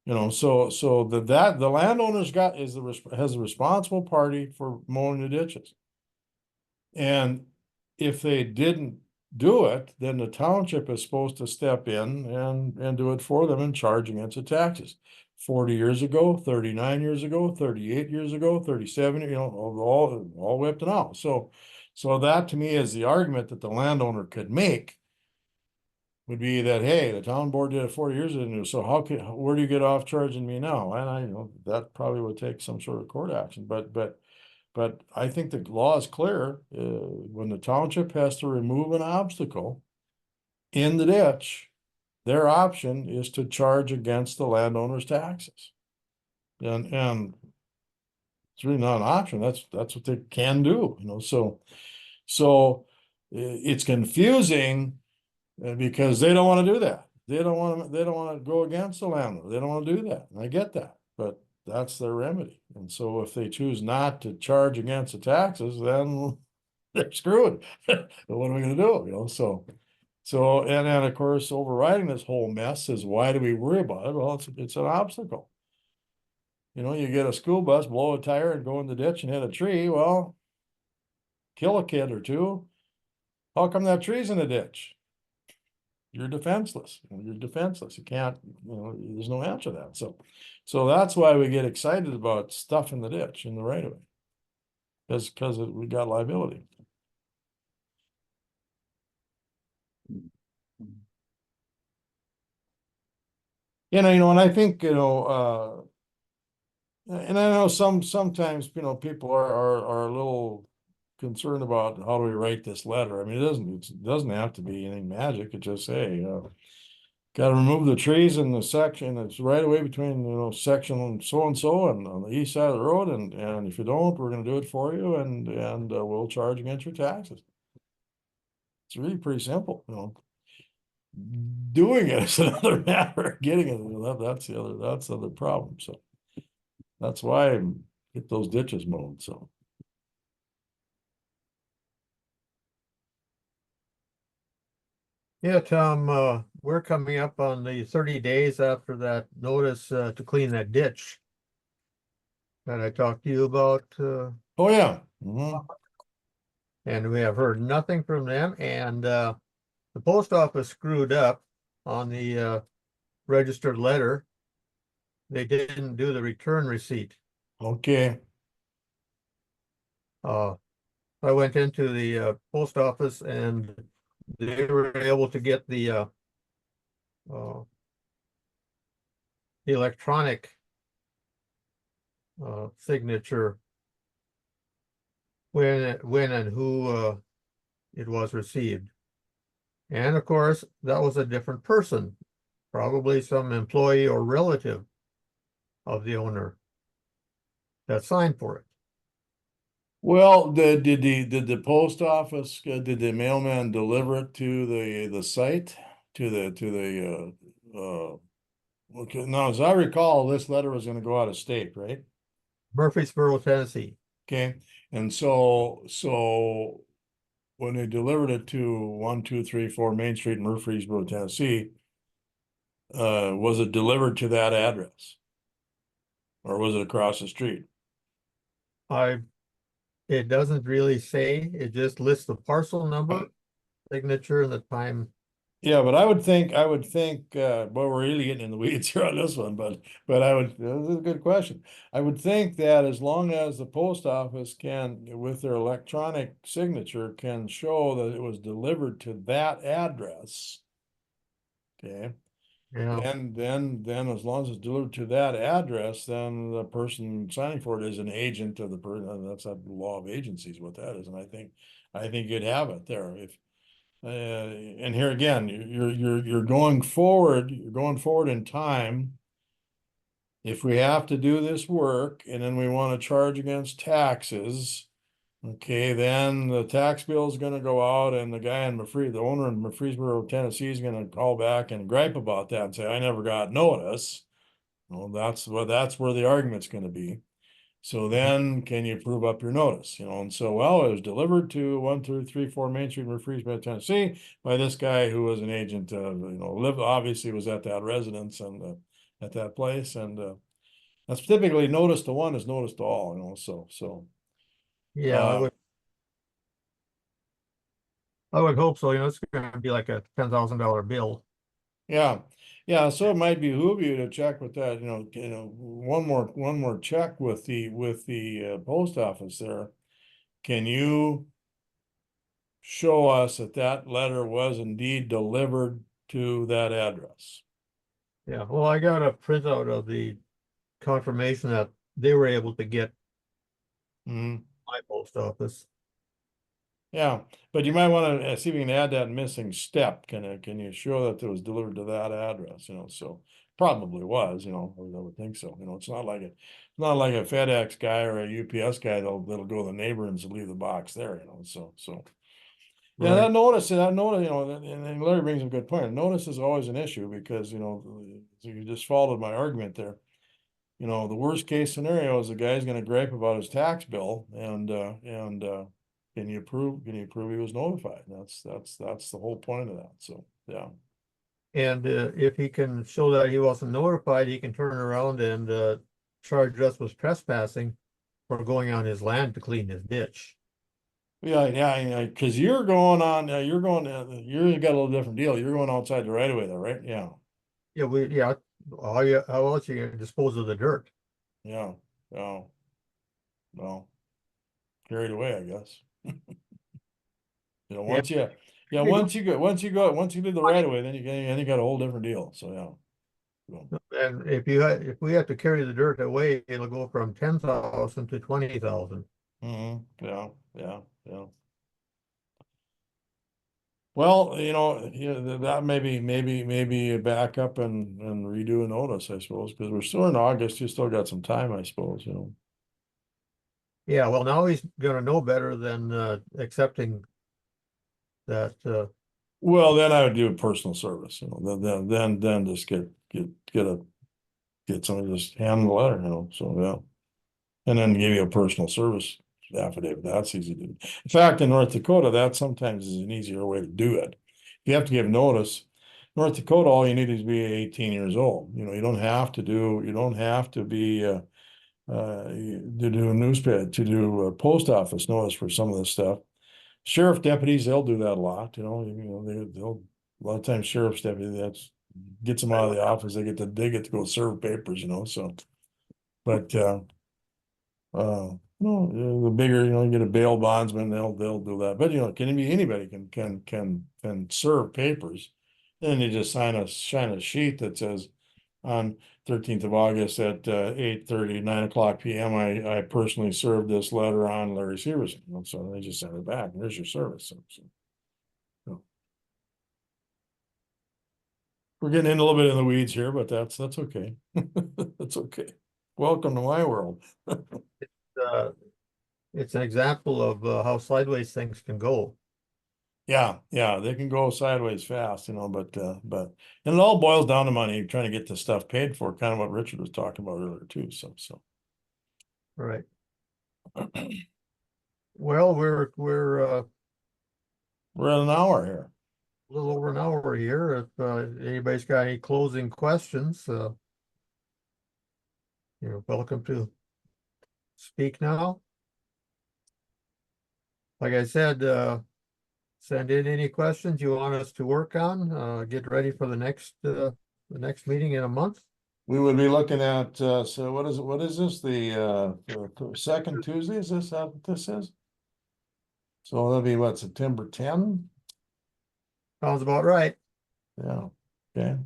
You know, so the landowner's has a responsible party for mowing the ditches. And if they didn't do it, then the township is supposed to step in and do it for them and charge against the taxes. 40 years ago, 39 years ago, 38 years ago, 37, you know, all whipped and out. So that to me is the argument that the landowner could make, would be that, hey, the town board did it 40 years ago, so where do you get off charging me now? And I, you know, that probably would take some sort of court action, but I think the law is clear. When the township has to remove an obstacle in the ditch, their option is to charge against the landowner's taxes. And it's really not an option. That's what they can do, you know. So it's confusing, because they don't want to do that. They don't want to go against the landlord. They don't want to do that. And I get that, but that's their remedy. And so if they choose not to charge against the taxes, then they're screwed. What are we going to do? You know, so and then of course, overriding this whole mess is, why do we worry about it? Well, it's an obstacle. You know, you get a school bus, blow a tire and go in the ditch and hit a tree. Well, kill a kid or two. How come that tree's in the ditch? You're defenseless. You're defenseless. You can't, you know, there's no answer to that. So that's why we get excited about stuff in the ditch in the right of way. Because we got liability. You know, and I think, you know, and I know sometimes, you know, people are a little concerned about how do we write this letter. I mean, it doesn't have to be anything magic. It just say, got to remove the trees in the section that's right away between, you know, section so and so and on the east side of the road, and if you don't, we're going to do it for you, and we'll charge against your taxes. It's really pretty simple, you know. Doing it is another matter. Getting it, that's the other problem. That's why I get those ditches mowed, so. Yeah, Tom, we're coming up on the 30 days after that notice to clean that ditch that I talked to you about, Oh, yeah. Mhm. and we have heard nothing from them. And the post office screwed up on the registered letter. They didn't do the return receipt. Okay, I went into the post office and they were able to get the electronic signature when and who it was received. And of course, that was a different person, probably some employee or relative of the owner that signed for it. well, did the post office, did the mailman deliver it to the site? Okay, now, as I recall, this letter was gonna go out of state, right? Murfreesboro, Tennessee. Okay, and so when they delivered it to 1234 Main Street, Murfreesboro, Tennessee, was it delivered to that address? Or was it across the street? It doesn't really say, it just lists the parcel number, signature, and the time. Yeah, but I would think, well, we're really getting in the weeds here on this one, but this is a good question. I would think that as long as the post office can, with their electronic signature, can show that it was delivered to that address. Okay, Yeah, then as long as it's delivered to that address, then the person signing for it is an agent of the person. That's a law of agencies, what that is, and I think you'd have it there if. And here again, you're going forward. You're going forward in time. If we have to do this work, and then we want to charge against taxes, okay, then the tax bill is going to go out, and the guy in the owner in Murfreesboro, Tennessee, is going to call back and gripe about that and say, "I never got notice." Well, that's where the argument's going to be. So then, can you prove up your notice? And so, well, it was delivered to 1234 Main Street, Murfreesboro, Tennessee, by this guy who was an agent. Obviously was at that residence and at that place, and that's typically notice to one is notice to all. So yeah, I would hope so. It's gonna be like a $10,000 bill. yeah, yeah. So it might behoove you to check with that. One more check with the post office there. Can you show us that that letter was indeed delivered to that address? Yeah, well, I got a printout of the confirmation that they were able to get Hmm. my post office. Yeah, but you might want to see if you can add that missing step. Can you show that it was delivered to that address? So probably was. I would think so. It's not like a FedEx guy or a UPS guy that'll go to the neighbor and leave the box there. So. Yeah, Right. that notice, and Larry brings up a good point. Notice is always an issue because, you just followed my argument there. The worst case scenario is the guy's gonna gripe about his tax bill and can you prove he was notified? That's the whole point of that. So, yeah. And if he can show that he wasn't notified, he can turn around and charge us with trespassing for going on his land to clean his ditch. Yeah, because you got a little different deal. You're going outside the right of way there, right? Yeah, Yeah, how else you gonna dispose of the dirt? yeah, yeah. Well, carried away, I guess. Yeah. Once you do the right of way, then you got a whole different deal. So yeah. And if we have to carry the dirt away, it'll go from 10,000 to 20,000. Yeah, yeah, yeah. Well, that maybe back up and redo a notice, I suppose, because we're still in August. You still got some time, I suppose. Yeah, well, now he's gonna know better than accepting that. Well, then I would do a personal service. Then just get a get somebody to just hand them the letter, so, yeah. And then give you a personal service affidavit. That's easy to do. In fact, in North Dakota, that sometimes is an easier way to do it. If you have to give notice, North Dakota, all you need is to be 18 years old. You don't have to be, to do a newspaper, to do a post office notice for some of this stuff. Sheriff deputies, they'll do that a lot, they'll, a lot of times sheriff's deputy, that's gets them out of the office, they get to go serve papers, so. But, the bigger, you get a bail bondsman, they'll do that, but anybody can serve papers. Then you just sign a sheet that says on 13th of August at 8:30, 9:00 PM, I personally served this letter on Larry Severson. So they just send it back, and there's your service. So. We're getting in a little bit in the weeds here, but that's okay. That's okay. Welcome to my world. It's an example of how sideways things can go. Yeah, they can go sideways fast, but and it all boils down to money, trying to get the stuff paid for, kind of what Richard was talking about earlier too. So. Right. Well, we're at an hour here. a little over an hour here. If anybody's got any closing questions, you're welcome to speak now. Like I said, send in any questions you want us to work on. Get ready for the next meeting in a month. We would be looking at so what is this? The second Tuesday? Is this what this is? So that'll be what, September 10? Sounds about right. Yeah. Okay.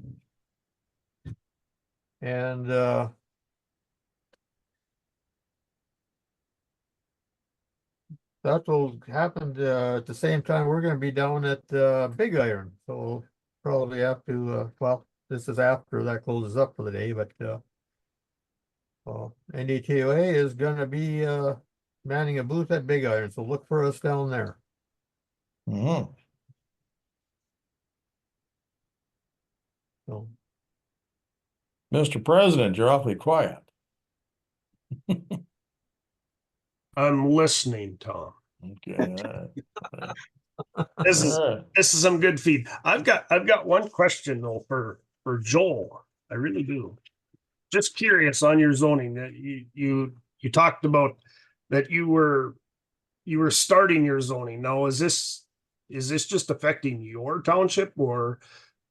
And that will happen at the same time. We're going to be down at Big Iron, so we'll probably have to. Well, this is after that closes up for the day, but NDTOA is going to be manning a booth at Big Iron, so look for us down there. Mm-hmm. So, Mr. President, you're awfully quiet. I'm listening, Tom. Okay. This is All right. this is some good feed. I've got one question though for Joel. I really do. Just curious on your zoning that you talked about that you were starting your zoning. Now is this just affecting your township or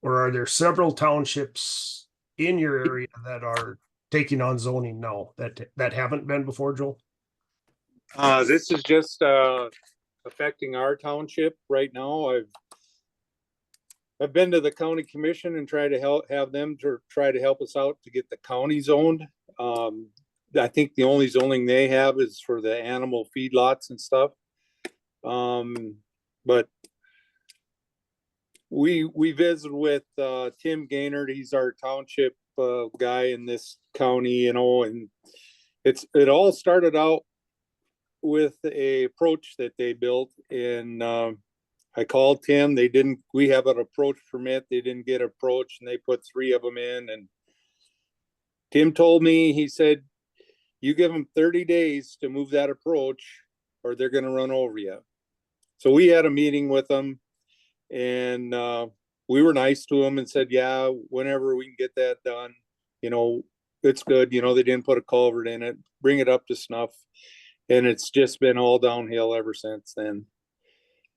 are there several townships in your area that are taking on zoning now that haven't been before, Joel? This is just affecting our township right now. I've been to the county commission and tried to have them to try to help us out to get the county zoned. I think the only zoning they have is for the animal feedlots and stuff. But we visited with Tim Gaynard. He's our township guy in this county, and it all started out with a approach that they built, and I called Tim. We have an approach permit. They didn't get approach, and they put 3 of them in. And Tim told me, he said, you give them 30 days to move that approach or they're going to run over you. So we had a meeting with them, and we were nice to them and said, yeah, whenever we can get that done, it's good. They didn't put a culvert in it, bring it up to snuff. And it's just been all downhill ever since then.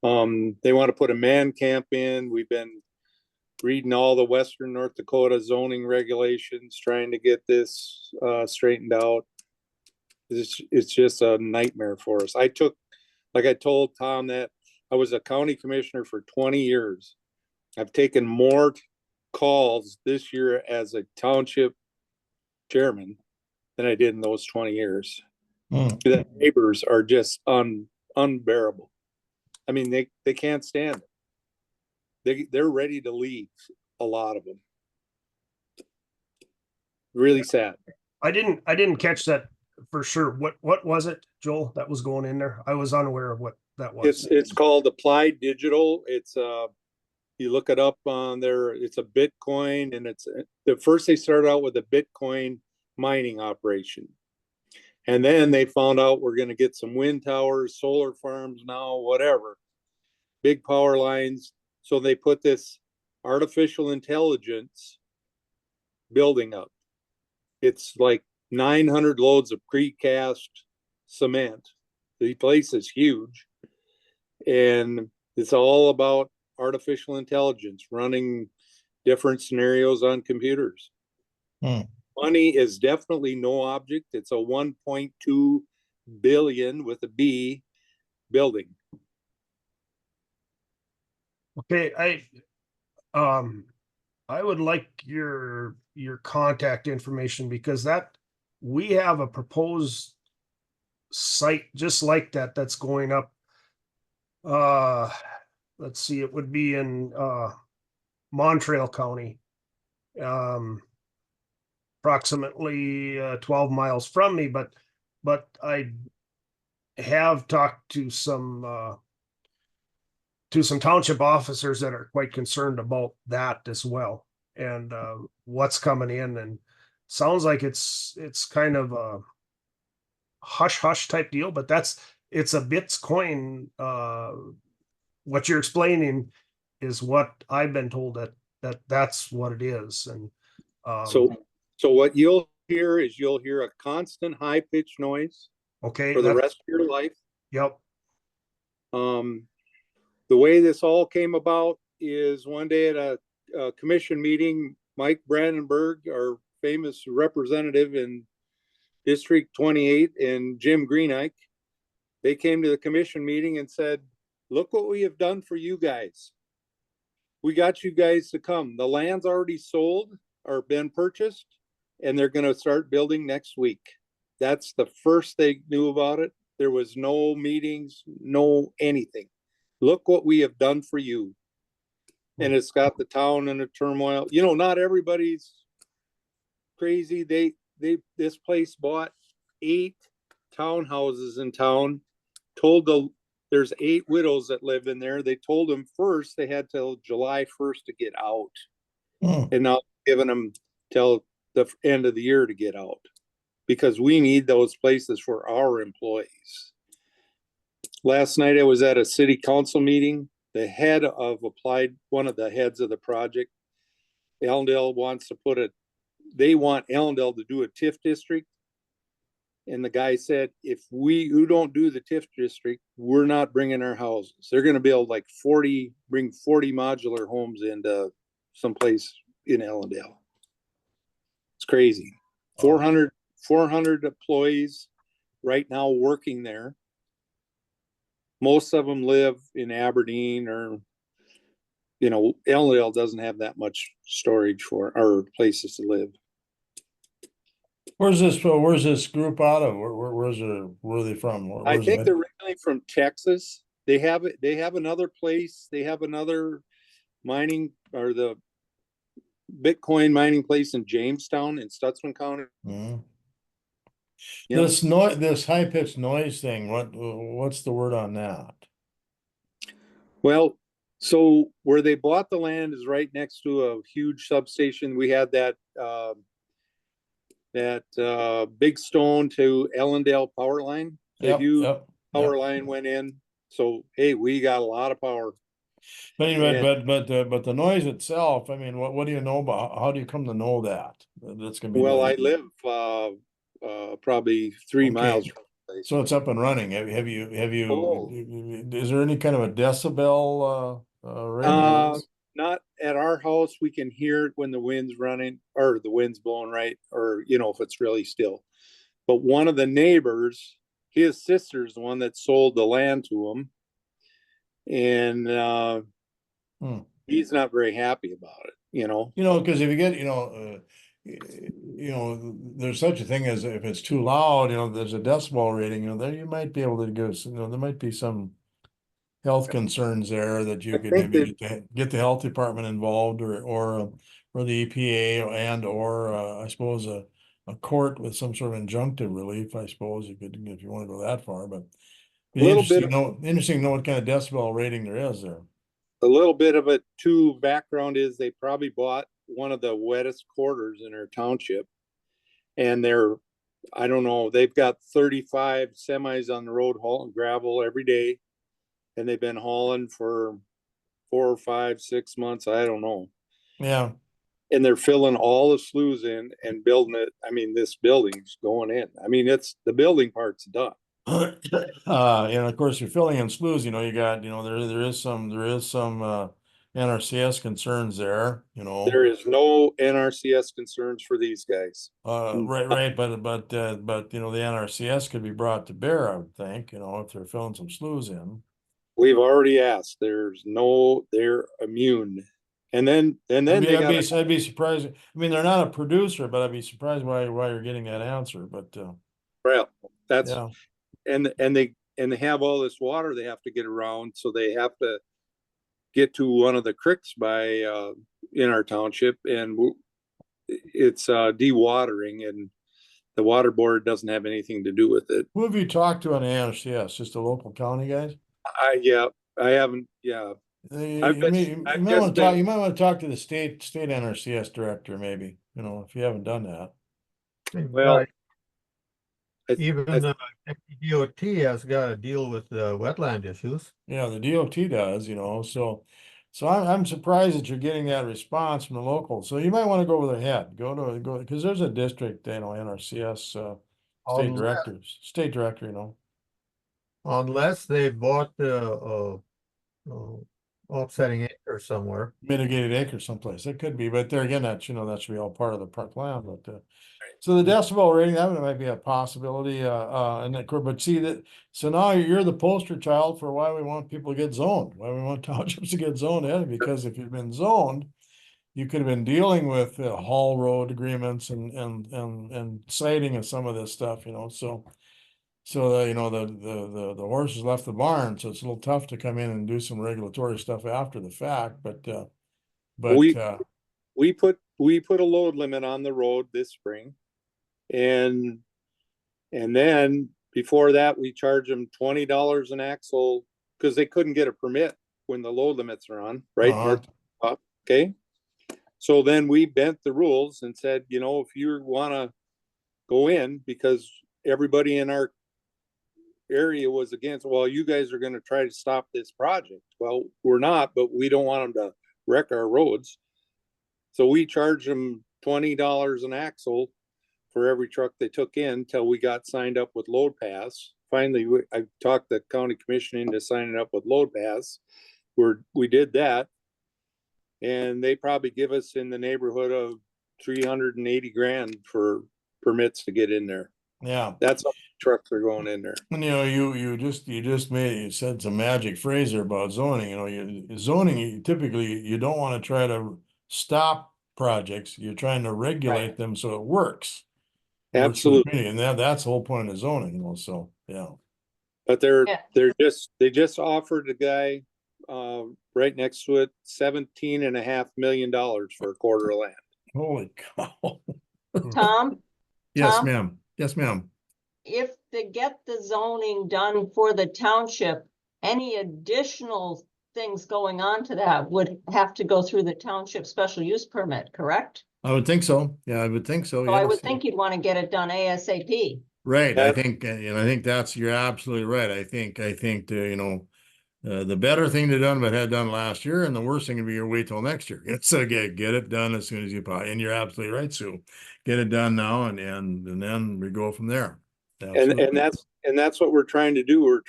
They want to put a man camp in. We've been reading all the Western North Dakota zoning regulations, trying to get this straightened out. It's just a nightmare for us. Like I told Tom, that I was a county commissioner for 20 years. I've taken more calls this year as a township chairman than I did in those 20 years. The neighbors are just unbearable. I mean, they can't stand it. They're ready to leave, a lot of them. Really sad. I didn't catch that for sure. What was it, Joel, that was going in there? I was unaware of what that was. It's called Applied Digital. You look it up on there, it's a Bitcoin, and it's the first they started out with a Bitcoin mining operation. And then they found out we're going to get some wind towers, solar farms now, whatever, big power lines. So they put this artificial intelligence building up. It's like 900 loads of precast cement. The place is huge. And it's all about artificial intelligence running different scenarios on computers. Money is definitely no object. It's a 1.2 billion with a B building. Okay, I would like your contact information, because that we have a proposed site just like that that's going up. Let's see, it would be in Montreal County. Approximately 12 miles from me, but I have talked to some township officers that are quite concerned about that as well, and what's coming in, and sounds like it's kind of a hush type deal, but it's a Bitcoin. What you're explaining is what I've been told that's what it is, and So what you'll hear is you'll hear a constant high pitched noise okay, for the rest of your life. Yep. The way this all came about is one day at a commission meeting, Mike Brandenburg, our famous representative in District 28, and Jim Greenike, they came to the commission meeting and said, look what we have done for you guys. We got you guys to come. The land's already sold or been purchased, and they're going to start building next week. That's the first they knew about it. There was no meetings, no anything. Look what we have done for you. And it's got the town in a turmoil. You know, not everybody's crazy. This place bought 8 townhouses in town, there's 8 widows that live in there. They told them first they had till July 1st to get out. And now giving them till the end of the year to get out, because we need those places for our employees. Last night I was at a city council meeting. The head of one of the heads of the project, Allendale they want Allendale to do a TIF district. And the guy said, if who don't do the TIF district, we're not bringing our houses. They're going to build like bring 40 modular homes into someplace in Allendale. It's crazy. 400 employees right now working there. Most of them live in Aberdeen, or, Allendale doesn't have that much storage or places to live. Where's this group out of? Where are they from? I think they're originally from Texas. They have another place. They have another mining, or the Bitcoin mining place in Jamestown in Stutzman County. Yep. This high pitched noise thing. What's the word on that? Well, so where they bought the land is right next to a huge substation. We had that big stone to Allendale power line. The huge power line went in. So hey, we got a lot of power. But the noise itself, I mean, what do you know about? How do you come to know that? That's gonna be. Well, I live probably 3 miles from the place. So it's up and running. Have you? Is there any kind of a decibel rating? Not at our house. We can hear it when the wind's running, or the wind's blowing right, or if it's really still. But one of the neighbors, his sister's the one that sold the land to him, and he's not very happy about it. Because if you get, there's such a thing as, if it's too loud, there's a decibel rating. There you might be able to give. There might be some health concerns there that you could maybe get the health department involved, or the EPA, or I suppose a court with some sort of injunctive relief. I suppose you could, if you want to go that far. But interesting to know what kind of decibel rating there is there. a little bit of it too, background is they probably bought one of the wettest quarters in our township. And I don't know, they've got 35 semis on the road hauling gravel every day. And they've been hauling for 4 or 5, 6 months, I don't know. Yeah. And they're filling all the sloughs in and building it. I mean, this building's going in. I mean, the building part's done. And of course, you're filling in sloughs, you got, there is some NRCS concerns there, There is no NRCS concerns for these guys. right, but the NRCS could be brought to bear, I would think, if they're filling some sloughs in. We've already asked. They're immune. And then I'd be surprised. I mean, they're not a producer, but I'd be surprised why you're getting that answer. But well, that's yeah. and they have all this water they have to get around, so they have to get to one of the creeks in our township, and it's dewatering, and the water board doesn't have anything to do with it. Who have you talked to on the NRCS? Just the local county guys? I haven't. Yeah, You I've might want to talk to the state NRCS director, maybe, if you haven't done that. Well, even the DOT has got to deal with the wetland issues. Yeah, the DOT does, so I'm surprised that you're getting that response from the local. So you might want to go over their head, go because there's a district, NRCS state director, Unless they bought the offsetting acre somewhere. mitigated acre someplace. It could be, but there again, that that should be all part of the plan. But so the decibel rating, that might be a possibility. But see that. So now you're the poster child for why we want people to get zoned. Why we want townships to get zoned in, because if you've been zoned, you could have been dealing with haul road agreements and siting and some of this stuff. So the horses left the barn, so it's a little tough to come in and do some regulatory stuff after the fact. But we put a load limit on the road this spring, and then before that we charge them $20 an axle because they couldn't get a permit when the load limits are on, right? Okay, so then we bent the rules and said, if you want to go in, because everybody in our area was against, well, you guys are going to try to stop this project. Well, we're not, but we don't want them to wreck our roads. So we charged them $20 an axle for every truck they took in till we got signed up with Load Pass. Finally, I talked the county commission into signing up with Load Pass. We did that, and they probably give us in the neighborhood of 380 grand for permits to get in there. Yeah, that's how trucks are going in there. And you said some magic phrase there about zoning. Zoning, typically you don't want to try to stop projects. You're trying to regulate them so it works. Absolutely. And that's the whole point of zoning, so yeah. But they just offered a guy right next to it $17.5 million for a quarter of land. Holy cow. Tom? Yes, Tom? ma'am. Yes, ma'am. If they get the zoning done for the township, any additional things going on to that would have to go through the township special use permit, correct? I would think so. Yeah, I would think so. So I would think you'd want to get it done ASAP. Right. I think you're absolutely right. I think the better thing to done, but had done last year, and the worst thing would be wait till next year. So get it done as soon as you possibly. And you're absolutely right, Sue. Get it done now, and then we go from there. Absolutely. And that's what we're trying to do. We're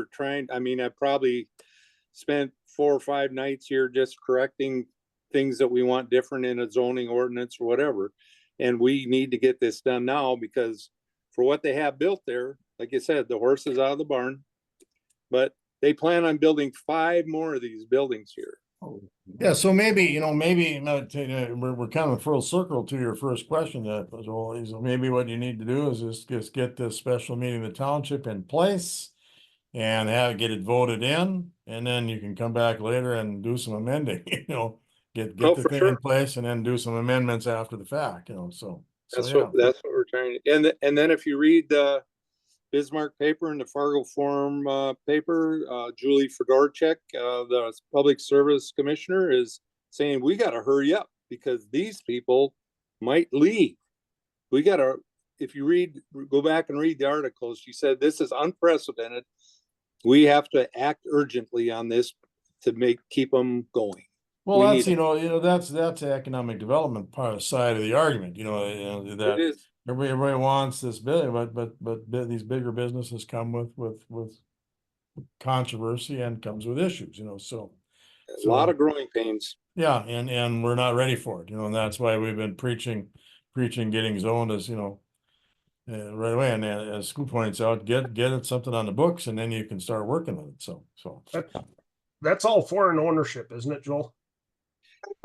trying. I mean, I probably spent 4 or 5 nights here just correcting things that we want different in a zoning ordinance or whatever. And we need to get this done now, because for what they have built there, like you said, the horse is out of the barn, but they plan on building 5 more of these buildings here. Yeah, so maybe we're kind of full circle to your first question. So maybe what you need to do is just get this special meeting of the township in place and get it voted in, and then you can come back later and do some amending. Get the thing in place and then do some amendments after the fact. So that's what we're trying to. And then if you read the Bismarck paper and the Fargo Forum paper, Julie Fedorchak, the Public Service Commissioner, is saying we got to hurry up because these people might leave. We got to, if you go back and read the articles, she said this is unprecedented. We have to act urgently on this to keep them going. Well, We that's, need that's the economic development part, side of the argument, It that is. everybody wants this bill, but these bigger businesses come with controversy and comes with issues, so. A lot of growing pains. Yeah, and we're not ready for it, and that's why we've been preaching getting zoned as, right away. And as Scoop points out, get it something on the books and then you can start working with it. So. That's all foreign ownership, isn't it, Joel?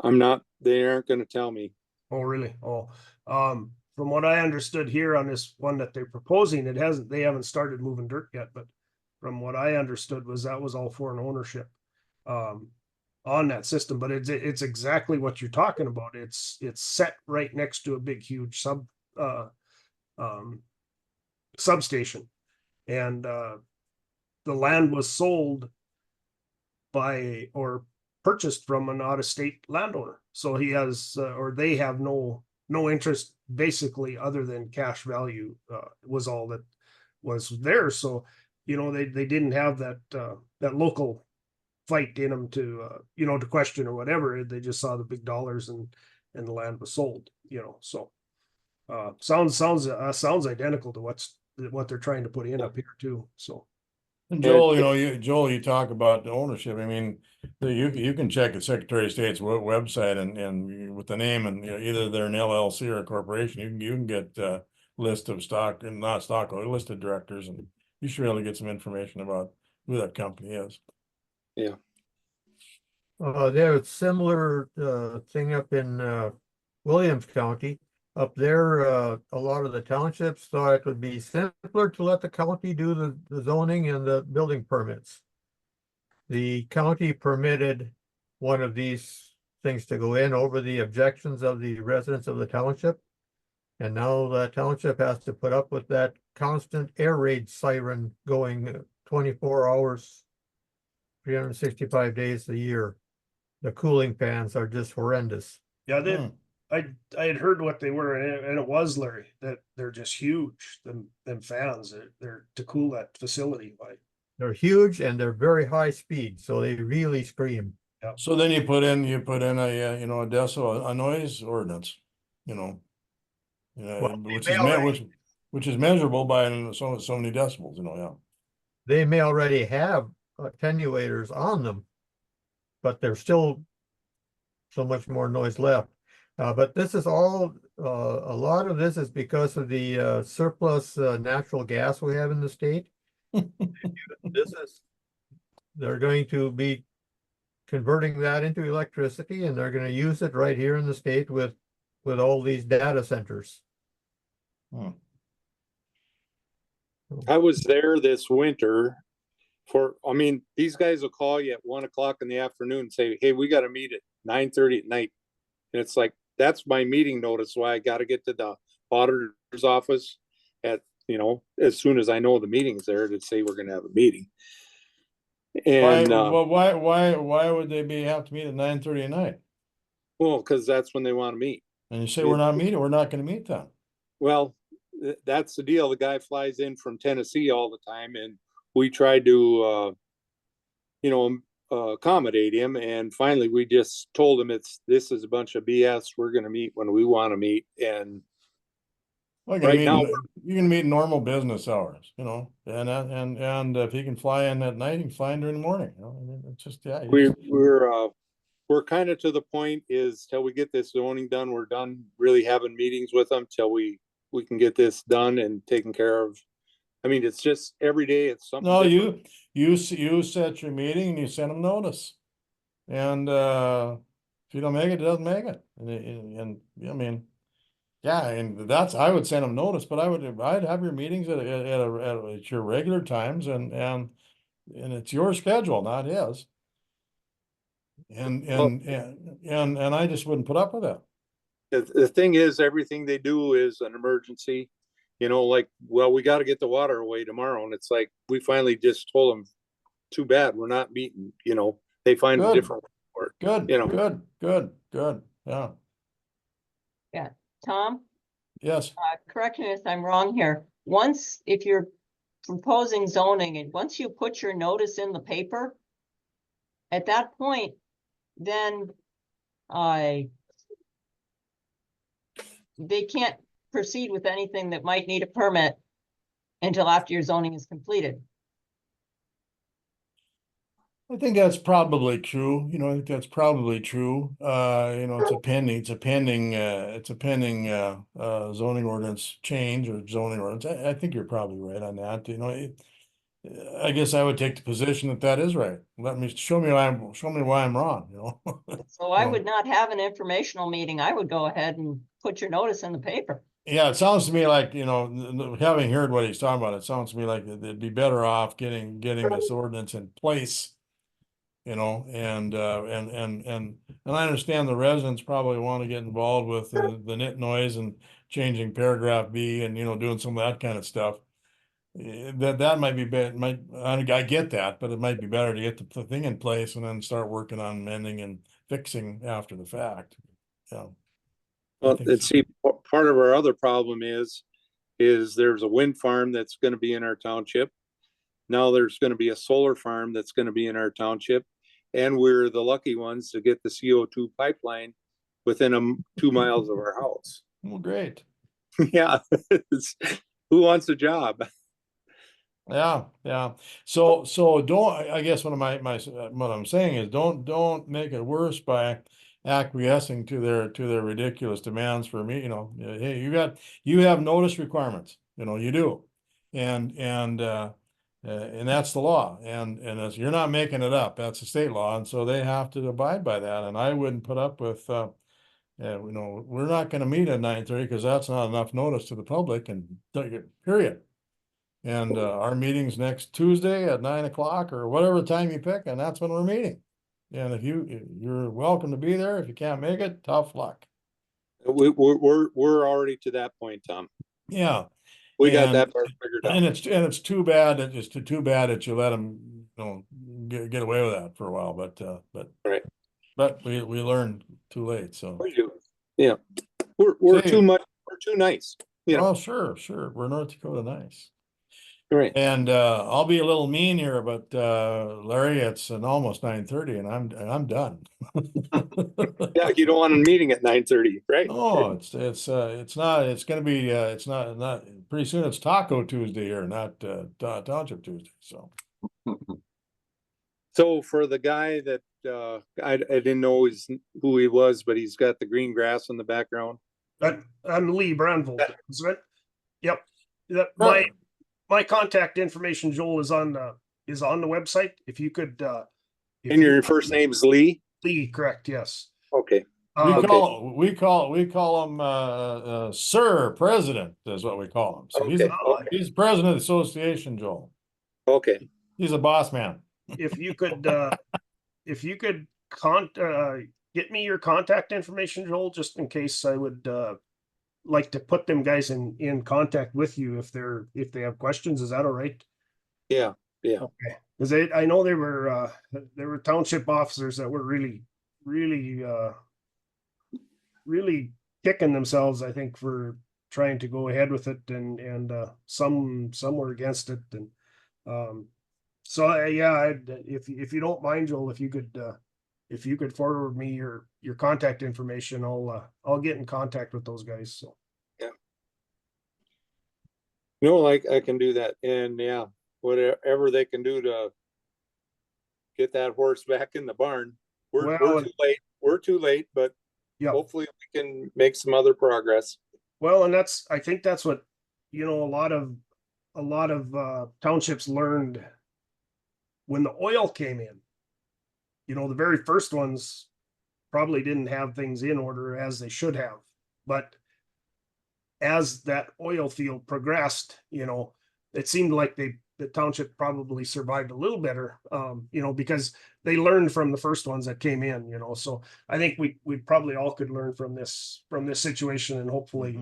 They aren't going to tell me. Oh, really? Oh, from what I understood here on this one that they're proposing, they haven't started moving dirt yet, but from what I understood that was all foreign ownership, on that system. But it's exactly what you're talking about. It's set right next to a big, huge substation, and the land was sold by or purchased from an out-of-state landowner. So he has, or they have no interest basically other than cash value, was all that was there. So, they didn't have that local fight in them to, to question or whatever. They just saw the big dollars and the land was sold, so, sounds identical to what they're trying to put in up here too. So. And Joel, you talk about the ownership. I mean, you can check the Secretary of State's website and with the name, and either they're an LLC or a corporation, you can get a list of stock and not stock, or listed directors, and you should really get some information about who that company is. Yeah. They have a similar thing up in Williams County. Up there, a lot of the townships thought it would be simpler to let the county do the zoning and the building permits. The county permitted one of these things to go in over the objections of the residents of the township. And now the township has to put up with that constant air raid siren going 24 hours, 365 days a year. The cooling fans are just horrendous. Yeah, I had heard what they were, and it was, Larry, that they're just huge. Them fans, they're to cool that facility. They're huge and they're very high speed, so they really scream. Yeah. So then you put in a a decibel, a noise ordinance, Well, which is measurable by so many decibels, yeah. They may already have attenuators on them, but there's still so much more noise left. But this is all, a lot of this is because of the surplus natural gas we have in the state. They're going to be converting that into electricity, and they're going to use it right here in the state with all these data centers. I was there this winter these guys will call you at 1 o'clock in the afternoon and say, hey, we got to meet at 9:30 at night. And it's like, that's my meeting notice. Why I got to get to the auditor's office at, as soon as I know the meeting's there to say we're going to have a meeting. And why would they have to meet at 9:30 at night? Well, because that's when they want to meet. And you say we're not going to meet then. Well, that's the deal. The guy flies in from Tennessee all the time, and we tried to accommodate him, and finally we just told him this is a bunch of BS. We're going to meet when we want to meet, and now you can meet normal business hours, and if he can fly in at night, he can fly in during the morning. It's just we're kind of to the point is till we get this zoning done, we're done really having meetings with them till we can get this done and taken care of. I mean, it's just every day it's something. No, you set your meeting and you send them notice, and if you don't make it, it doesn't make it. And I mean, yeah, and I would send them notice, but I'd have your meetings at your regular times, and it's your schedule, not his. And I just wouldn't put up with that. The thing is, everything they do is an emergency. you know, like, well, we got to get the water away tomorrow. And it's like, we finally just told them, too bad, we're not meeting, you know, they find a Good. different work. Good, You know. good, yeah, Tom, yes. correct me if I'm wrong here. Once, if you're proposing zoning and once you put your notice in the paper, at that point, then they can't proceed with anything that might need a permit until after your zoning is completed. I think that's probably true. You know, I think that's probably true. You know, it's a pending zoning ordinance change or zoning ordinance. I think you're probably right on that. You know, I guess I would take the position that that is right. Show me why I'm wrong, you know? So I Well, would not have an informational meeting. I would go ahead and put your notice in the paper. Yeah, it sounds to me like, you know, having heard what he's talking about, it sounds to me like it'd be better off getting this ordinance in place. You know, and I understand the residents probably want to get involved with the nit noise and changing paragraph B and, you know, doing some of that kind of stuff. That might be bad, I get that, but it might be better to get the thing in place and then start working on mending and fixing after the fact. Yeah. Well, think and so. see, part of our other problem is there's a wind farm that's going to be in our township. Now there's going to be a solar farm that's going to be in our township. And we're the lucky ones to get the CO2 pipeline within 2 miles of our house. Well, great. Yeah. Who wants a job? Yeah. So don't, I guess what I'm saying is don't make it worse by acquiescing to their ridiculous demands for me, you know, hey, you have notice requirements, you know, you do. And that's the law, and as you're not making it up, that's a state law, and so they have to abide by that. And I wouldn't put up with, you know, we're not going to meet at 9:30 because that's not enough notice to the public, and period. And our meeting's next Tuesday at 9 o'clock or whatever time you pick, and that's when we're meeting. And if you're welcome to be there. If you can't make it, tough luck. We're already to that point, Tom. Yeah. We got that part figured out. And it's too bad that you let them, you know, get away with that for a while, but Right. But we learned too late, so. We do. Yeah. We're Say- too much, we're too nice. You know. Oh, sure. We're North Dakota nice. Right. And I'll be a little mean here, but Larry, it's almost 9:30 and I'm done. Yeah, you don't want a meeting at 9:30, right? Oh, it's gonna be not pretty soon. It's Taco Tuesday here, not Township Tuesday. So So for the guy that I didn't know who he was, but he's got the green grass in the background. I'm Lee Brandvold, isn't it? Yep. My contact information, Joel, is on the website. If you could And your first name's Lee? Lee, correct, yes. Okay. we call him Sir President is what we call him. So Okay. he's president of the association, Joel. Okay. He's a boss man. If you could get me your contact information, Joel, just in case, I would like to put them guys in contact with you if they have questions. Is that all right? Yeah. Okay. Because I know there were township officers that were really kicking themselves, I think, for trying to go ahead with it, and some were against it, and so yeah, if you don't mind, Joel, if you could forward me your contact information, I'll get in contact with those guys. So yeah, no, like I can do that, and yeah, whatever they can do to get that horse back in the barn. We're too late. We're too late, but yeah, hopefully we can make some other progress. Well, and I think that's what, you know, a lot of townships learned when the oil came in. You know, the very first ones probably didn't have things in order as they should have, but as that oil field progressed, you know, it seemed like the township probably survived a little better, you know, because they learned from the first ones that came in, you know. So I think we probably all could learn from this situation, and hopefully,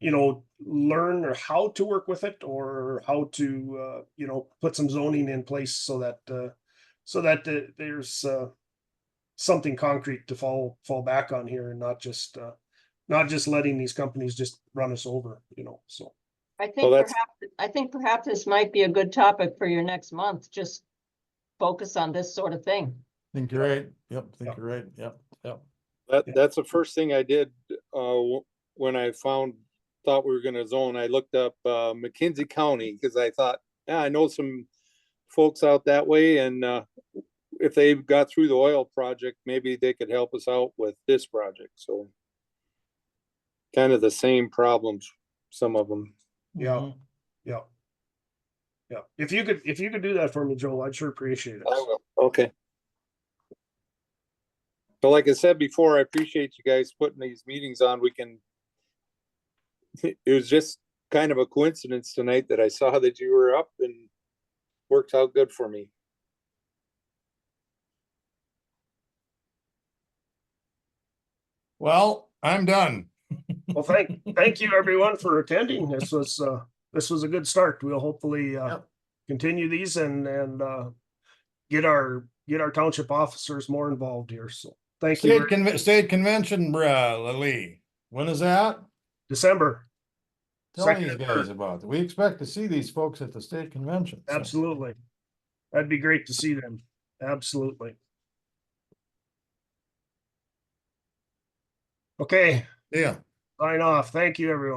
you you know, learn or how to work with it or how to, you know, put some zoning in place so that, there's, something concrete to fall back on here and not just letting these companies just run us over, you know, so. Well, I think perhaps this might be a good topic for your next month, just focus on this sort of thing. Think you're right. Yep, think you're right. Yep, yep. That's the first thing I did, when I thought we were gonna zone. I looked up, McKenzie County, cause I thought, yeah, I know some folks out that way, and, if they got through the oil project, maybe they could help us out with this project, so. Kind of the same problems, some of them. Yeah, yeah. Yeah, if you could do that for me, Joel, I'd sure appreciate it. I will. Okay. But like I said before, I appreciate you guys putting these meetings on. It was just kind of a coincidence tonight that I saw that you were up and worked out good for me. Well, I'm done. Well, thank you everyone for attending. This was a good start. We'll hopefully Yep. continue these and get our township officers more involved here. So thank you. State convention, Lee. When is that? December. Tell Second these and guys third. about it. We expect to see these folks at the state convention. so. Absolutely. That'd be great to see them. Absolutely. Okay, Yeah. sign off. Thank you, everyone.